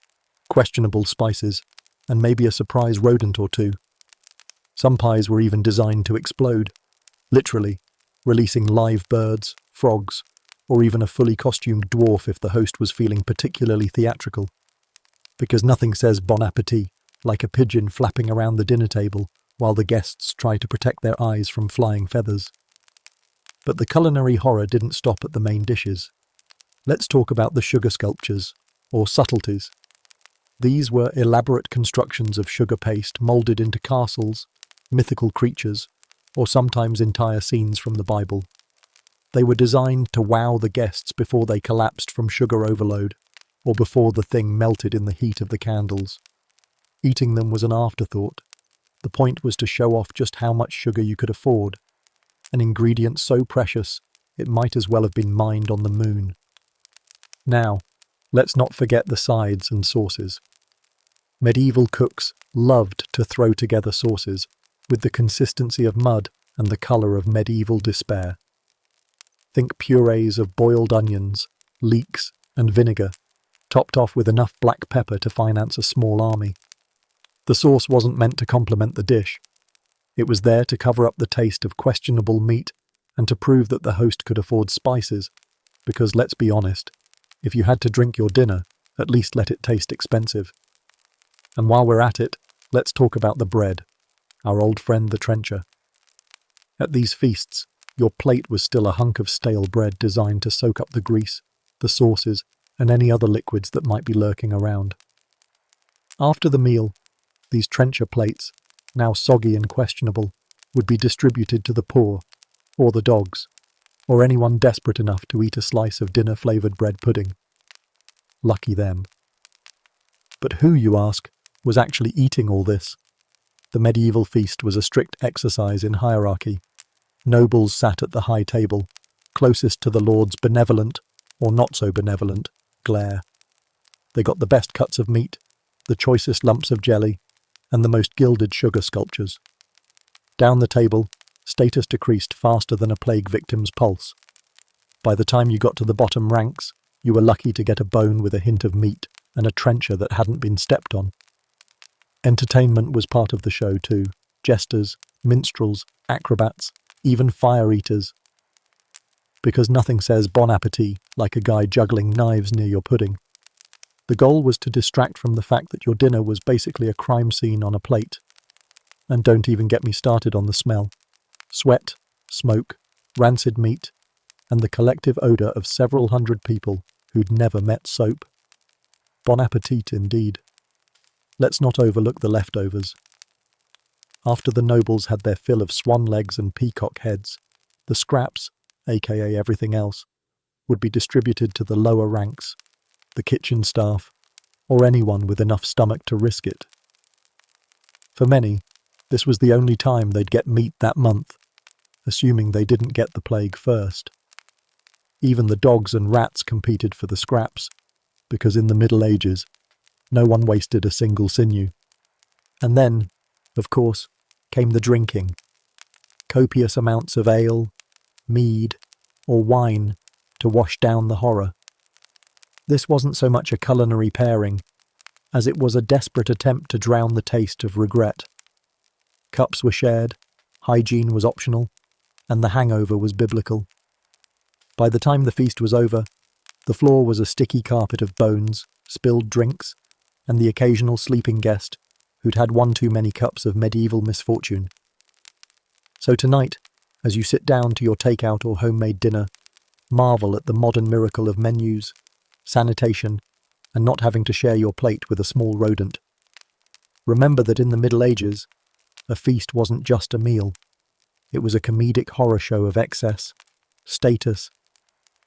questionable spices, and maybe a surprise rodent or two. Some pies were even designed to explode, literally, releasing live birds, frogs, or even a fully costumed dwarf if the host was feeling particularly theatrical. Because nothing says bon appetit like a pigeon flapping around the dinner table while the guests try to protect their eyes from flying feathers. But the culinary horror didn't stop at the main dishes. Let's talk about the sugar sculptures, or subtleties. These were elaborate constructions of sugar paste moulded into castles, mythical creatures, or sometimes entire scenes from the Bible. They were designed to wow the guests before they collapsed from sugar overload, or before the thing melted in the heat of the candles. Eating them was an afterthought. The point was to show off just how much sugar you could afford, an ingredient so precious it might as well have been mined on the moon. Now, let's not forget the sides and sauces. Medieval cooks loved to throw together sauces with the consistency of mud and the colour of medieval despair. Think purees of boiled onions, leeks, and vinegar, topped off with enough black pepper to finance a small army. The sauce wasn't meant to complement the dish. It was there to cover up the taste of questionable meat and to prove that the host could afford spices, because let's be honest, if you had to drink your dinner, at least let it taste expensive. And while we're at it, let's talk about the bread, our old friend the trencher. At these feasts, your plate was still a hunk of stale bread designed to soak up the grease, the sauces, and any other liquids that might be lurking around. After the meal, these trencher plates, now soggy and questionable, would be distributed to the poor, or the dogs, or anyone desperate enough to eat a slice of dinner-flavoured bread pudding. Lucky them. But who, you ask, was actually eating all this? The medieval feast was a strict exercise in hierarchy. Nobles sat at the high table, closest to the lord's benevolent, or not-so-benevolent, glare. They got the best cuts of meat, the choicest lumps of jelly, and the most gilded sugar sculptures. Down the table, status decreased faster than a plague victim's pulse. By the time you got to the bottom ranks, you were lucky to get a bone with a hint of meat and a trencher that hadn't been stepped on. Entertainment was part of the show too. Jesters, minstrels, acrobats, even fire eaters. Because nothing says bon appetit like a guy juggling knives near your pudding. The goal was to distract from the fact that your dinner was basically a crime scene on a plate. And don't even get me started on the smell. Sweat, smoke, rancid meat, and the collective odour of several hundred people who'd never met soap. Bon appetit indeed. Let's not overlook the leftovers. After the nobles had their fill of swan legs and peacock heads, the scraps, aka everything else, would be distributed to the lower ranks, the kitchen staff, or anyone with enough stomach to risk it. For many, this was the only time they'd get meat that month, assuming they didn't get the plague first. Even the dogs and rats competed for the scraps, because in the Middle Ages, no one wasted a single sinew. And then, of course, came the drinking. Copious amounts of ale, mead, or wine to wash down the horror. This wasn't so much a culinary pairing, as it was a desperate attempt to drown the taste of regret. Cups were shared, hygiene was optional, and the hangover was biblical. By the time the feast was over, the floor was a sticky carpet of bones, spilled drinks, and the occasional sleeping guest who'd had one too many cups of medieval misfortune. So tonight, as you sit down to your takeout or homemade dinner, marvel at the modern miracle of menus, sanitation, and not having to share your plate with a small rodent. Remember that in the Middle Ages, a feast wasn't just a meal. It was a comedic horror show of excess, status,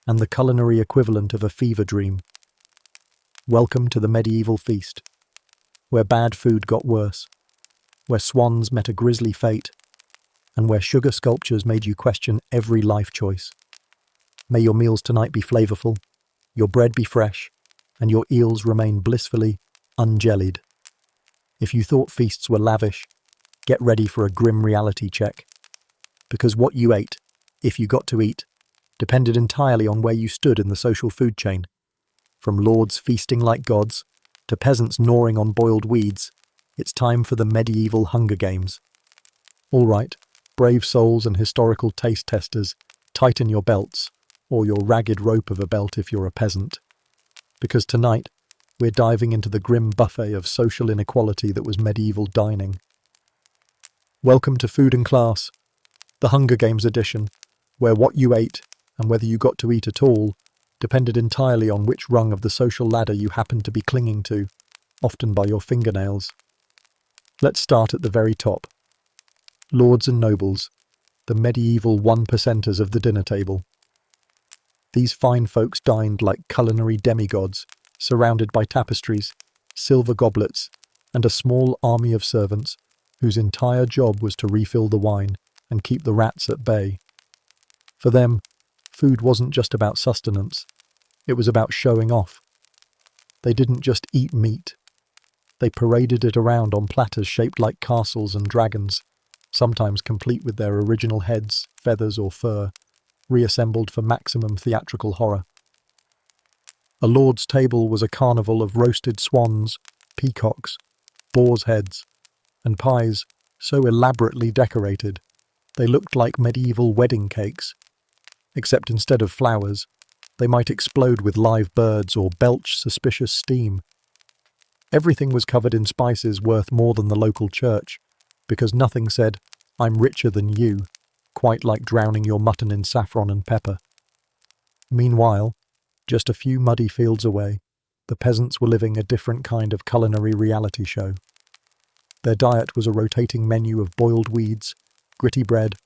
and the culinary equivalent of a fever dream. Welcome to the medieval feast, where bad food got worse, where swans met a grisly fate, and where sugar sculptures made you question every life choice. May your meals tonight be flavorful, your bread be fresh, and your eels remain blissfully unjellied. If you thought feasts were lavish, get ready for a grim reality check. Because what you ate, if you got to eat, depended entirely on where you stood in the social food chain. From lords feasting like gods to peasants gnawing on boiled weeds, it's time for the medieval Hunger Games. All right, brave souls and historical taste testers, tighten your belts, or your ragged rope of a belt if you're a peasant. Because tonight, we're diving into the grim buffet of social inequality that was medieval dining. Welcome to Food and Class, the Hunger Games edition, where what you ate, and whether you got to eat at all, depended entirely on which rung of the social ladder you happened to be clinging to, often by your fingernails. Let's start at the very top. Lords and nobles, the medieval 1%ers of the dinner table. These fine folks dined like culinary demigods, surrounded by tapestries, silver goblets, and a small army of servants whose entire job was to refill the wine and keep the rats at bay. For them, food wasn't just about sustenance, it was about showing off. They didn't just eat meat. They paraded it around on platters shaped like castles and dragons, sometimes complete with their original heads, feathers or fur, reassembled for maximum theatrical horror. A lord's table was a carnival of roasted swans, peacocks, boars' heads, and pies so elaborately decorated they looked like medieval wedding cakes, except instead of flowers, they might explode with live birds or belch suspicious steam. Everything was covered in spices worth more than the local church, because nothing said, "I'm richer than you," quite like drowning your mutton in saffron and pepper. Meanwhile, just a few muddy fields away, the peasants were living a different kind of culinary reality show. Their diet was a rotating menu of boiled weeds, gritty bread,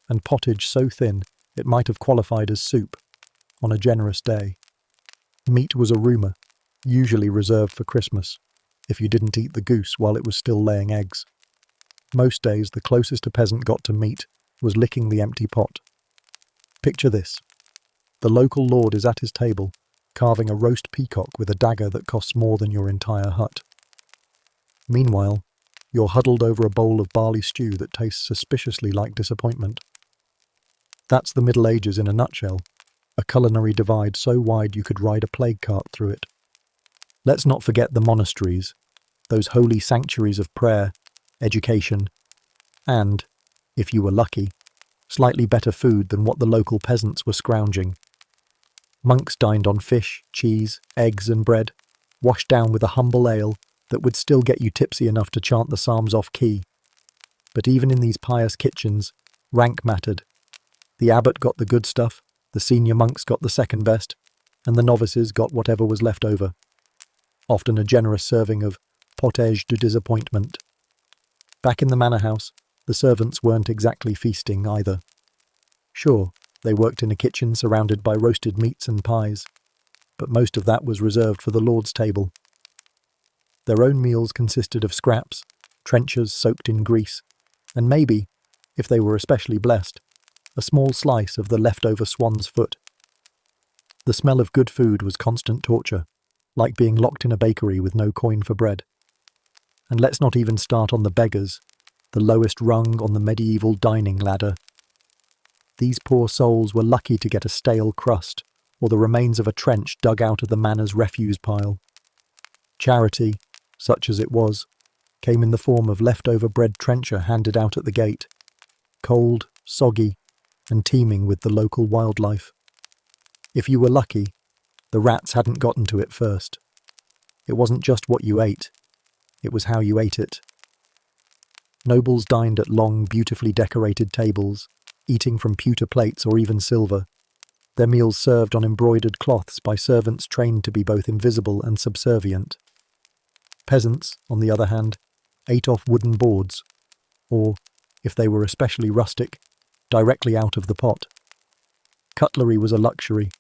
and pottage so thin it might have qualified as soup on a generous day. Meat was a rumour, usually reserved for Christmas, if you didn't eat the goose while it was still laying eggs. Most days, the closest a peasant got to meat was licking the empty pot. Picture this. The local lord is at his table, carving a roast peacock with a dagger that costs more than your entire hut. Meanwhile, you're huddled over a bowl of barley stew that tastes suspiciously like disappointment. That's the Middle Ages in a nutshell, a culinary divide so wide you could ride a plague cart through it. Let's not forget the monasteries, those holy sanctuaries of prayer, education, and, if you were lucky, slightly better food than what the local peasants were scrounging. Monks dined on fish, cheese, eggs and bread, washed down with a humble ale that would still get you tipsy enough to chant the psalms off key. But even in these pious kitchens, rank mattered. The abbot got the good stuff, the senior monks got the second best, and the novices got whatever was left over. Often a generous serving of pottage de disappointment. Back in the manor house, the servants weren't exactly feasting either. Sure, they worked in a kitchen surrounded by roasted meats and pies, but most of that was reserved for the lord's table. Their own meals consisted of scraps, trenchers soaked in grease, and maybe, if they were especially blessed, a small slice of the leftover swan's foot. The smell of good food was constant torture, like being locked in a bakery with no coin for bread. And let's not even start on the beggars, the lowest rung on the medieval dining ladder. These poor souls were lucky to get a stale crust or the remains of a trench dug out of the manor's refuse pile. Charity, such as it was, came in the form of leftover bread trencher handed out at the gate, cold, soggy, and teeming with the local wildlife. If you were lucky, the rats hadn't gotten to it first. It wasn't just what you ate, it was how you ate it. Nobles dined at long, beautifully decorated tables, eating from pewter plates or even silver, their meals served on embroidered cloths by servants trained to be both invisible and subservient. Peasants, on the other hand, ate off wooden boards, or, if they were especially rustic, directly out of the pot. Cutlery was a luxury.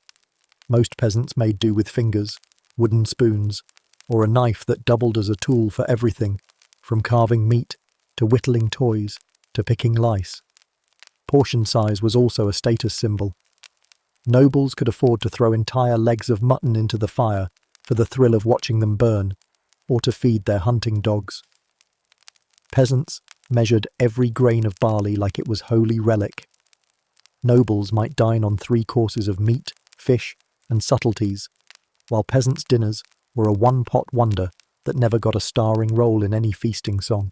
Most peasants made do with fingers, wooden spoons, or a knife that doubled as a tool for everything, from carving meat to whittling toys to picking lice. Portion size was also a status symbol. Nobles could afford to throw entire legs of mutton into the fire for the thrill of watching them burn, or to feed their hunting dogs. Peasants measured every grain of barley like it was holy relic. Nobles might dine on 3 courses of meat, fish, and subtleties, while peasants' dinners were a one-pot wonder that never got a starring role in any feasting song.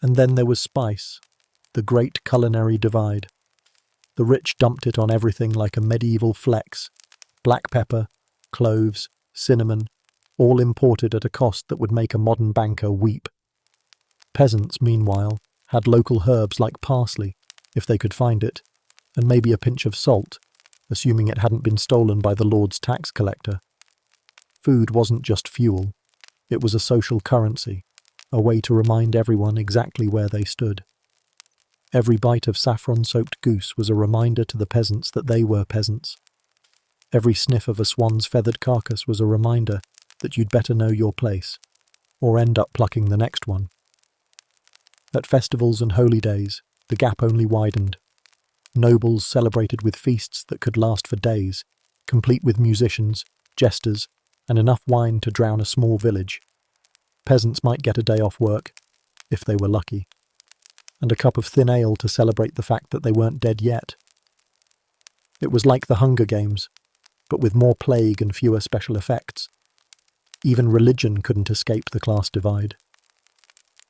And then there was spice, the great culinary divide. The rich dumped it on everything like a medieval flex. Black pepper, cloves, cinnamon, all imported at a cost that would make a modern banker weep. Peasants, meanwhile, had local herbs like parsley, if they could find it, and maybe a pinch of salt, assuming it hadn't been stolen by the Lord's tax collector. Food wasn't just fuel, it was a social currency, a way to remind everyone exactly where they stood. Every bite of saffron-soaked goose was a reminder to the peasants that they were peasants. Every sniff of a swan's feathered carcass was a reminder that you'd better know your place, or end up plucking the next one. At festivals and holy days, the gap only widened. Nobles celebrated with feasts that could last for days, complete with musicians, jesters, and enough wine to drown a small village. Peasants might get a day off work, if they were lucky, and a cup of thin ale to celebrate the fact that they weren't dead yet. It was like the Hunger Games, but with more plague and fewer special effects. Even religion couldn't escape the class divide.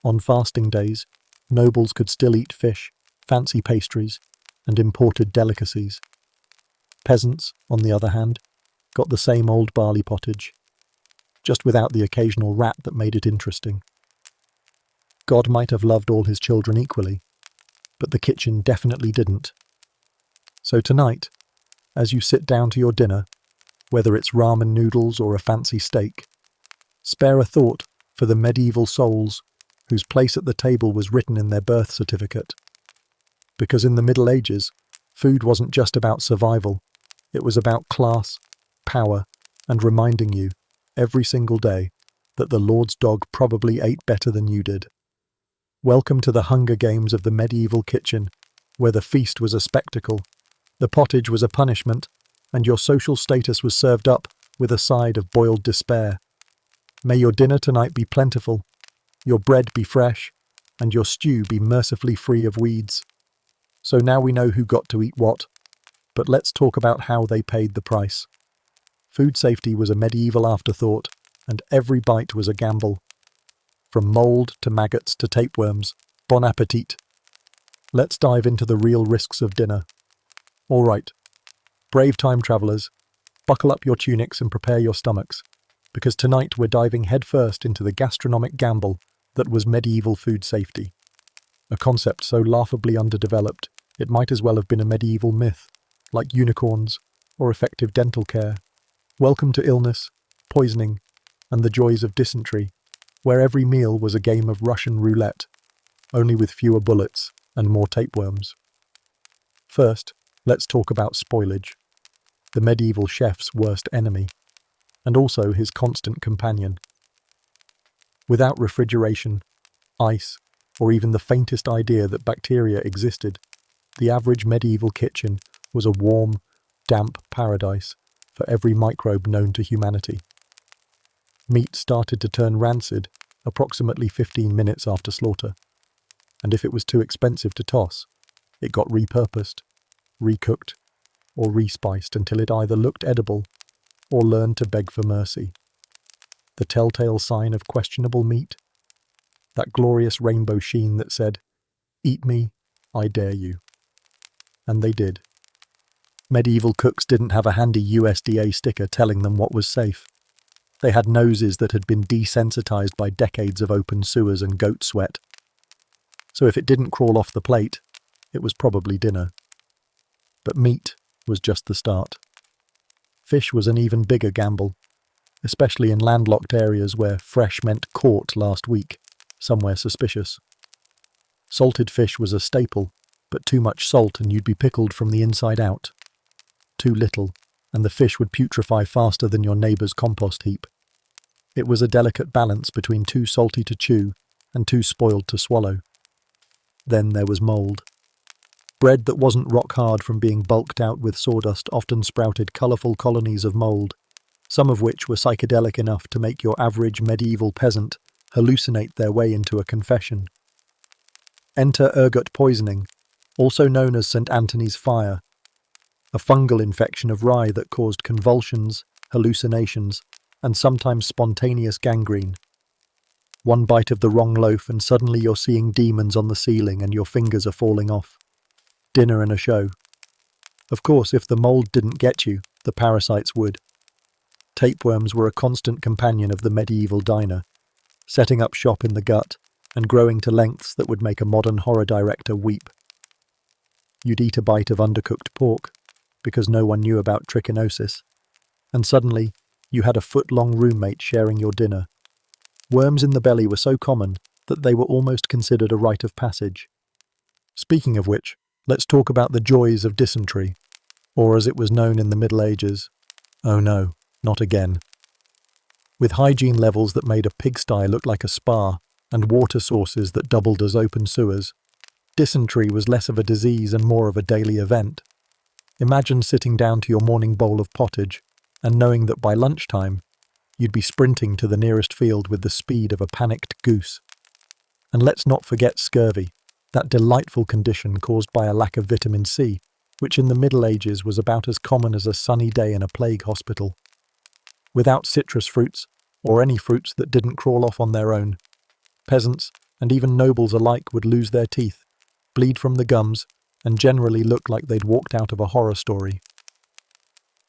On fasting days, nobles could still eat fish, fancy pastries, and imported delicacies. Peasants, on the other hand, got the same old barley pottage, just without the occasional rat that made it interesting. God might have loved all his children equally, but the kitchen definitely didn't. So tonight, as you sit down to your dinner, whether it's ramen noodles or a fancy steak, spare a thought for the medieval souls whose place at the table was written in their birth certificate. Because in the Middle Ages, food wasn't just about survival, it was about class, power, and reminding you, every single day, that the Lord's dog probably ate better than you did. Welcome to the Hunger Games of the medieval kitchen, where the feast was a spectacle, the pottage was a punishment, and your social status was served up with a side of boiled despair. May your dinner tonight be plentiful, your bread be fresh, and your stew be mercifully free of weeds. So now we know who got to eat what, but let's talk about how they paid the price. Food safety was a medieval afterthought, and every bite was a gamble. From mould to maggots to tapeworms, bon appetit. Let's dive into the real risks of dinner. All right, brave time travellers, buckle up your tunics and prepare your stomachs, because tonight we're diving headfirst into the gastronomic gamble that was medieval food safety. A concept so laughably underdeveloped, it might as well have been a medieval myth, like unicorns or effective dental care. Welcome to illness, poisoning, and the joys of dysentery, where every meal was a game of Russian roulette, only with fewer bullets and more tapeworms. First, let's talk about spoilage, the medieval chef's worst enemy, and also his constant companion. Without refrigeration, ice, or even the faintest idea that bacteria existed, the average medieval kitchen was a warm, damp paradise for every microbe known to humanity. Meat started to turn rancid approximately 15 minutes after slaughter, and if it was too expensive to toss, it got repurposed, recooked, or respiced until it either looked edible or learned to beg for mercy. The telltale sign of questionable meat? That glorious rainbow sheen that said, "Eat me, I dare you." And they did. Medieval cooks didn't have a handy USDA sticker telling them what was safe. They had noses that had been desensitized by decades of open sewers and goat sweat. So if it didn't crawl off the plate, it was probably dinner. But meat was just the start. Fish was an even bigger gamble, especially in landlocked areas where fresh meant caught last week, somewhere suspicious. Salted fish was a staple, but too much salt and you'd be pickled from the inside out. Too little, and the fish would putrefy faster than your neighbour's compost heap. It was a delicate balance between too salty to chew and too spoiled to swallow. Then there was mould. Bread that wasn't rock hard from being bulked out with sawdust often sprouted colourful colonies of mould, some of which were psychedelic enough to make your average medieval peasant hallucinate their way into a confession. Enter ergot poisoning, also known as St. Anthony's fire, a fungal infection of rye that caused convulsions, hallucinations, and sometimes spontaneous gangrene. One bite of the wrong loaf and suddenly you're seeing demons on the ceiling and your fingers are falling off. Dinner and a show. Of course, if the mould didn't get you, the parasites would. Tapeworms were a constant companion of the medieval diner, setting up shop in the gut and growing to lengths that would make a modern horror director weep. You'd eat a bite of undercooked pork, because no one knew about trichinosis, and suddenly you had a foot-long roommate sharing your dinner. Worms in the belly were so common that they were almost considered a rite of passage. Speaking of which, let's talk about the joys of dysentery, or as it was known in the Middle Ages, oh no, not again. With hygiene levels that made a pigsty look like a spa and water sources that doubled as open sewers, dysentery was less of a disease and more of a daily event. Imagine sitting down to your morning bowl of pottage and knowing that by lunchtime you'd be sprinting to the nearest field with the speed of a panicked goose. And let's not forget scurvy, that delightful condition caused by a lack of vitamin C, which in the Middle Ages was about as common as a sunny day in a plague hospital. Without citrus fruits, or any fruits that didn't crawl off on their own, peasants and even nobles alike would lose their teeth, bleed from the gums, and generally look like they'd walked out of a horror story.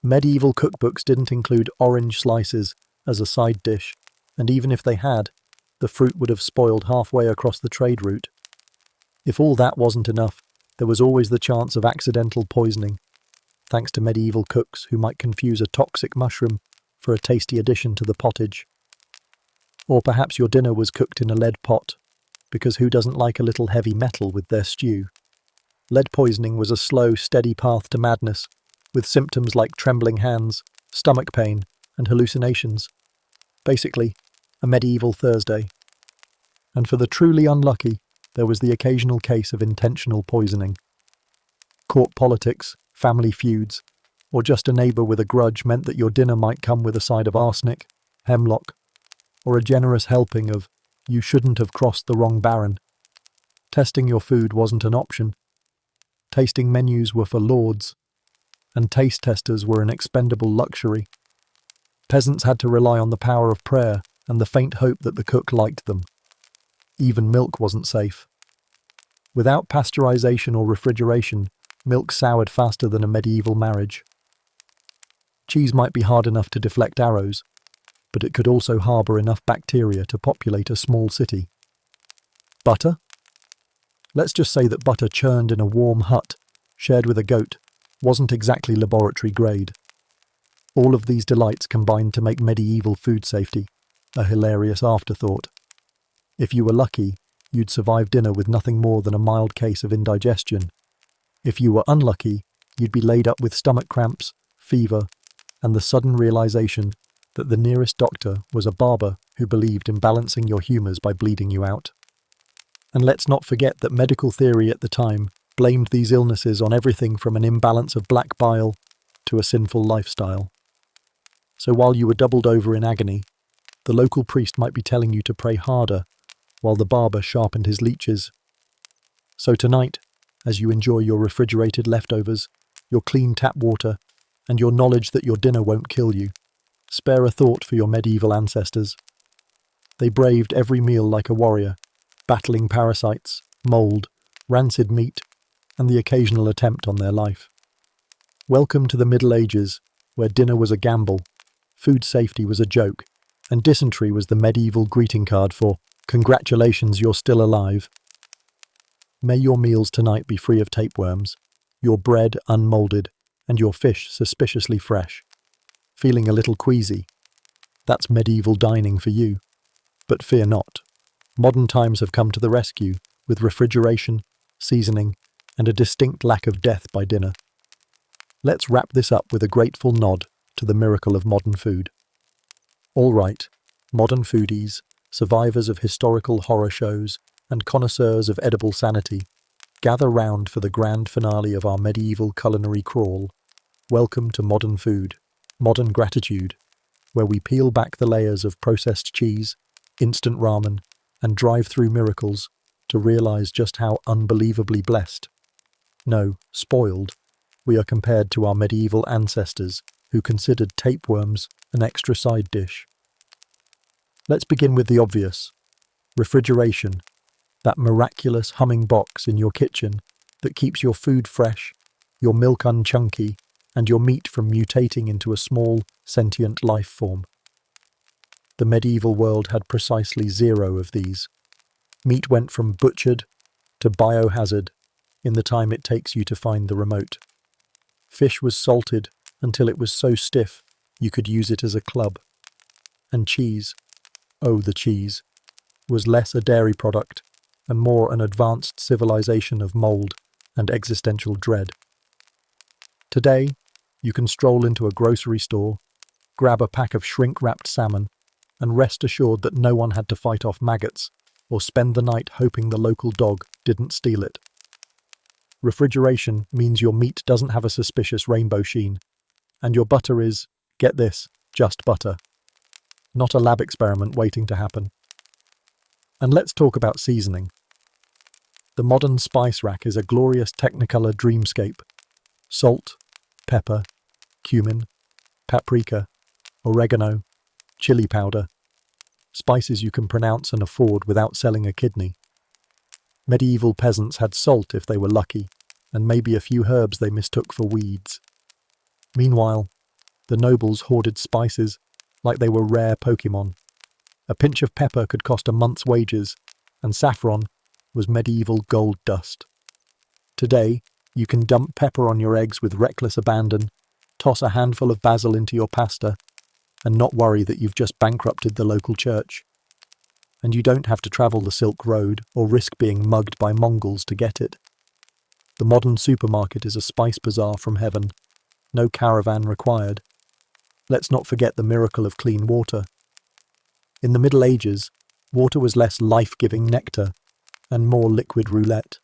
Medieval cookbooks didn't include orange slices as a side dish, and even if they had, the fruit would have spoiled halfway across the trade route. If all that wasn't enough, there was always the chance of accidental poisoning, thanks to medieval cooks who might confuse a toxic mushroom for a tasty addition to the pottage. Or perhaps your dinner was cooked in a lead pot, because who doesn't like a little heavy metal with their stew? Lead poisoning was a slow, steady path to madness, with symptoms like trembling hands, stomach pain, and hallucinations. Basically, a medieval Thursday. And for the truly unlucky, there was the occasional case of intentional poisoning. Court politics, family feuds, or just a neighbour with a grudge meant that your dinner might come with a side of arsenic, hemlock, or a generous helping of "you shouldn't have crossed the wrong baron." Testing your food wasn't an option. Tasting menus were for lords, and taste testers were an expendable luxury. Peasants had to rely on the power of prayer and the faint hope that the cook liked them. Even milk wasn't safe. Without pasteurization or refrigeration, milk soured faster than a medieval marriage. Cheese might be hard enough to deflect arrows, but it could also harbour enough bacteria to populate a small city. Butter? Let's just say that butter churned in a warm hut, shared with a goat, wasn't exactly laboratory grade. All of these delights combined to make medieval food safety a hilarious afterthought. If you were lucky, you'd survive dinner with nothing more than a mild case of indigestion. If you were unlucky, you'd be laid up with stomach cramps, fever, and the sudden realization that the nearest doctor was a barber who believed in balancing your humours by bleeding you out. And let's not forget that medical theory at the time blamed these illnesses on everything from an imbalance of black bile to a sinful lifestyle. So while you were doubled over in agony, the local priest might be telling you to pray harder, while the barber sharpened his leeches. So tonight, as you enjoy your refrigerated leftovers, your clean tap water, and your knowledge that your dinner won't kill you, spare a thought for your medieval ancestors. They braved every meal like a warrior, battling parasites, mould, rancid meat, and the occasional attempt on their life. Welcome to the Middle Ages, where dinner was a gamble, food safety was a joke, and dysentery was the medieval greeting card for "Congratulations, you're still alive." May your meals tonight be free of tapeworms, your bread unmolded, and your fish suspiciously fresh. Feeling a little queasy? That's medieval dining for you. But fear not. Modern times have come to the rescue with refrigeration, seasoning, and a distinct lack of death by dinner. Let's wrap this up with a grateful nod to the miracle of modern food. All right, modern foodies, survivors of historical horror shows, and connoisseurs of edible sanity, gather round for the grand finale of our medieval culinary crawl. Welcome to modern food, modern gratitude, where we peel back the layers of processed cheese, instant ramen, and drive-through miracles to realize just how unbelievably blessed, no, spoiled, we are compared to our medieval ancestors who considered tapeworms an extra side dish. Let's begin with the obvious. Refrigeration, that miraculous humming box in your kitchen that keeps your food fresh, your milk unchunky, and your meat from mutating into a small, sentient life form. The medieval world had precisely zero of these. Meat went from butchered to biohazard in the time it takes you to find the remote. Fish was salted until it was so stiff you could use it as a club. And cheese, oh the cheese, was less a dairy product and more an advanced civilization of mold and existential dread. Today, you can stroll into a grocery store, grab a pack of shrink-wrapped salmon, and rest assured that no one had to fight off maggots or spend the night hoping the local dog didn't steal it. Refrigeration means your meat doesn't have a suspicious rainbow sheen, and your butter is, get this, just butter. Not a lab experiment waiting to happen. And let's talk about seasoning. The modern spice rack is a glorious Technicolor dreamscape. Salt, pepper, cumin, paprika, oregano, chili powder. Spices you can pronounce and afford without selling a kidney. Medieval peasants had salt if they were lucky, and maybe a few herbs they mistook for weeds. Meanwhile, the nobles hoarded spices like they were rare Pokemon. A pinch of pepper could cost a month's wages, and saffron was medieval gold dust. Today, you can dump pepper on your eggs with reckless abandon, toss a handful of basil into your pasta, and not worry that you've just bankrupted the local church. And you don't have to travel the Silk Road or risk being mugged by Mongols to get it. The modern supermarket is a spice bazaar from heaven. No caravan required. Let's not forget the miracle of clean water. In the Middle Ages, water was less life-giving nectar and more liquid roulette.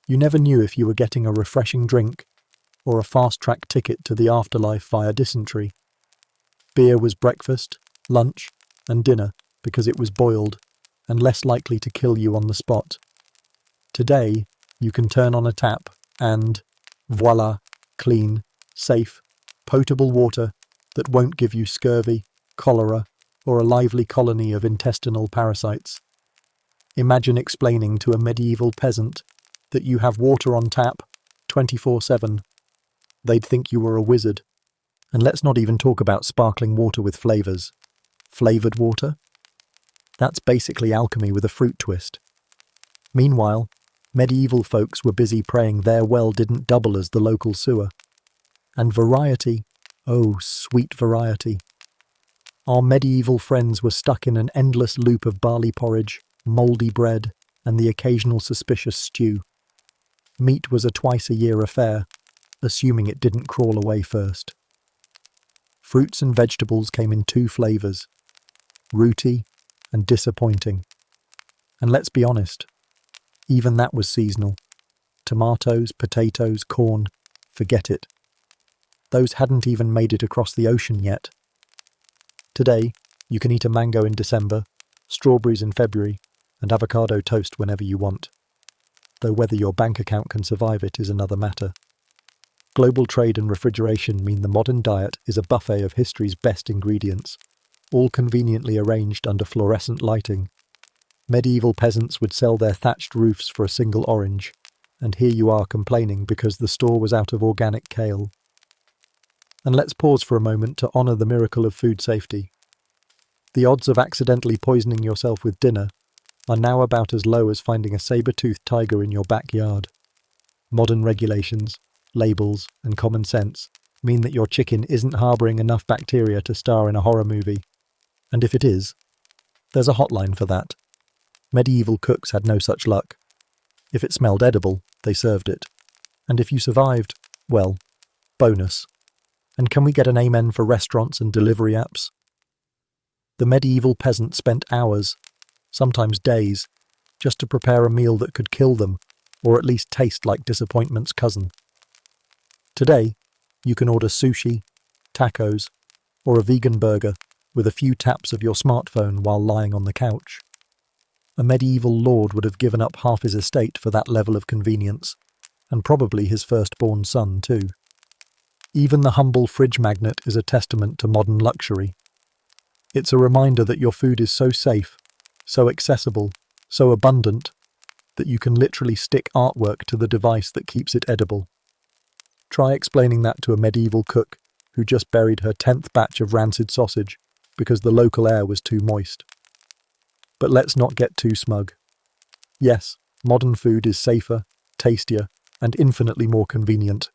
You never knew if you were getting a refreshing drink or a fast-track ticket to the afterlife via dysentery. Beer was breakfast, lunch, and dinner because it was boiled and less likely to kill you on the spot. Today, you can turn on a tap and, voila, clean, safe, potable water that won't give you scurvy, cholera, or a lively colony of intestinal parasites. Imagine explaining to a medieval peasant that you have water on tap 24/7. They'd think you were a wizard. And let's not even talk about sparkling water with flavours. Flavoured water? That's basically alchemy with a fruit twist. Meanwhile, medieval folks were busy praying their well didn't double as the local sewer. And variety, oh, sweet variety. Our medieval friends were stuck in an endless loop of barley porridge, mouldy bread, and the occasional suspicious stew. Meat was a twice-a-year affair, assuming it didn't crawl away first. Fruits and vegetables came in two flavours, rooty and disappointing. And let's be honest, even that was seasonal. Tomatoes, potatoes, corn, forget it. Those hadn't even made it across the ocean yet. Today, you can eat a mango in December, strawberries in February, and avocado toast whenever you want. Though whether your bank account can survive it is another matter. Global trade and refrigeration mean the modern diet is a buffet of history's best ingredients, all conveniently arranged under fluorescent lighting. Medieval peasants would sell their thatched roofs for a single orange, and here you are complaining because the store was out of organic kale. And let's pause for a moment to honour the miracle of food safety. The odds of accidentally poisoning yourself with dinner are now about as low as finding a saber-toothed tiger in your backyard. Modern regulations, labels, and common sense mean that your chicken isn't harbouring enough bacteria to star in a horror movie. And if it is, there's a hotline for that. Medieval cooks had no such luck. If it smelled edible, they served it. And if you survived, well, bonus. And can we get an amen for restaurants and delivery apps? The medieval peasant spent hours, sometimes days, just to prepare a meal that could kill them, or at least taste like disappointment's cousin. Today, you can order sushi, tacos, or a vegan burger with a few taps of your smartphone while lying on the couch. A medieval lord would have given up half his estate for that level of convenience, and probably his firstborn son too. Even the humble fridge magnet is a testament to modern luxury. It's a reminder that your food is so safe, so accessible, so abundant, that you can literally stick artwork to the device that keeps it edible. Try explaining that to a medieval cook who just buried her 10th batch of rancid sausage because the local air was too moist. But let's not get too smug. Yes, modern food is safer, tastier, and infinitely more convenient.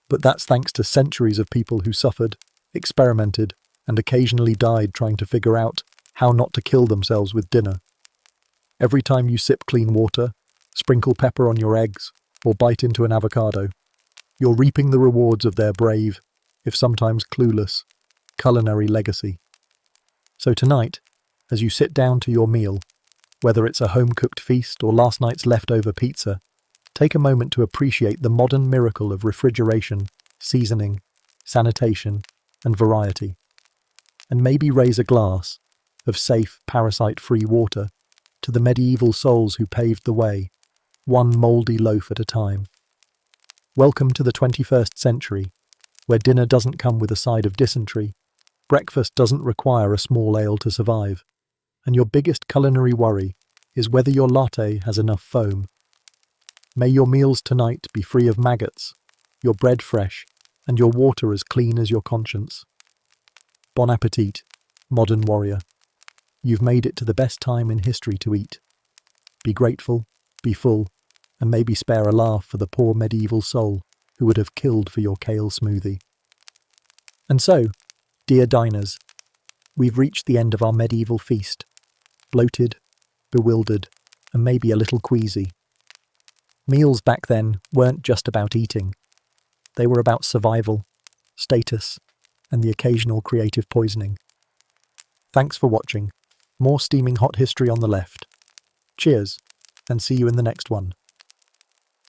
But that's thanks to centuries of people who suffered, experimented, and occasionally died trying to figure out how not to kill themselves with dinner. Every time you sip clean water, sprinkle pepper on your eggs, or bite into an avocado, you're reaping the rewards of their brave, if sometimes clueless, culinary legacy. So tonight, as you sit down to your meal, whether it's a home-cooked feast or last night's leftover pizza, take a moment to appreciate the modern miracle of refrigeration, seasoning, sanitation, and variety. And maybe raise a glass of safe, parasite-free water to the medieval souls who paved the way, one mouldy loaf at a time. Welcome to the 21st century, where dinner doesn't come with a side of dysentery, breakfast doesn't require a small ale to survive, and your biggest culinary worry is whether your latte has enough foam. May your meals tonight be free of maggots, your bread fresh, and your water as clean as your conscience. Bon appetit, modern warrior. You've made it to the best time in history to eat. Be grateful, be full, and maybe spare a laugh for the poor medieval soul who would have killed for your kale smoothie. And so, dear diners, we've reached the end of our medieval feast, bloated, bewildered, and maybe a little queasy. Meals back then weren't just about eating. They were about survival, status, and the occasional creative poisoning. Thanks for watching. More steaming hot history on the left. Cheers, and see you in the next one.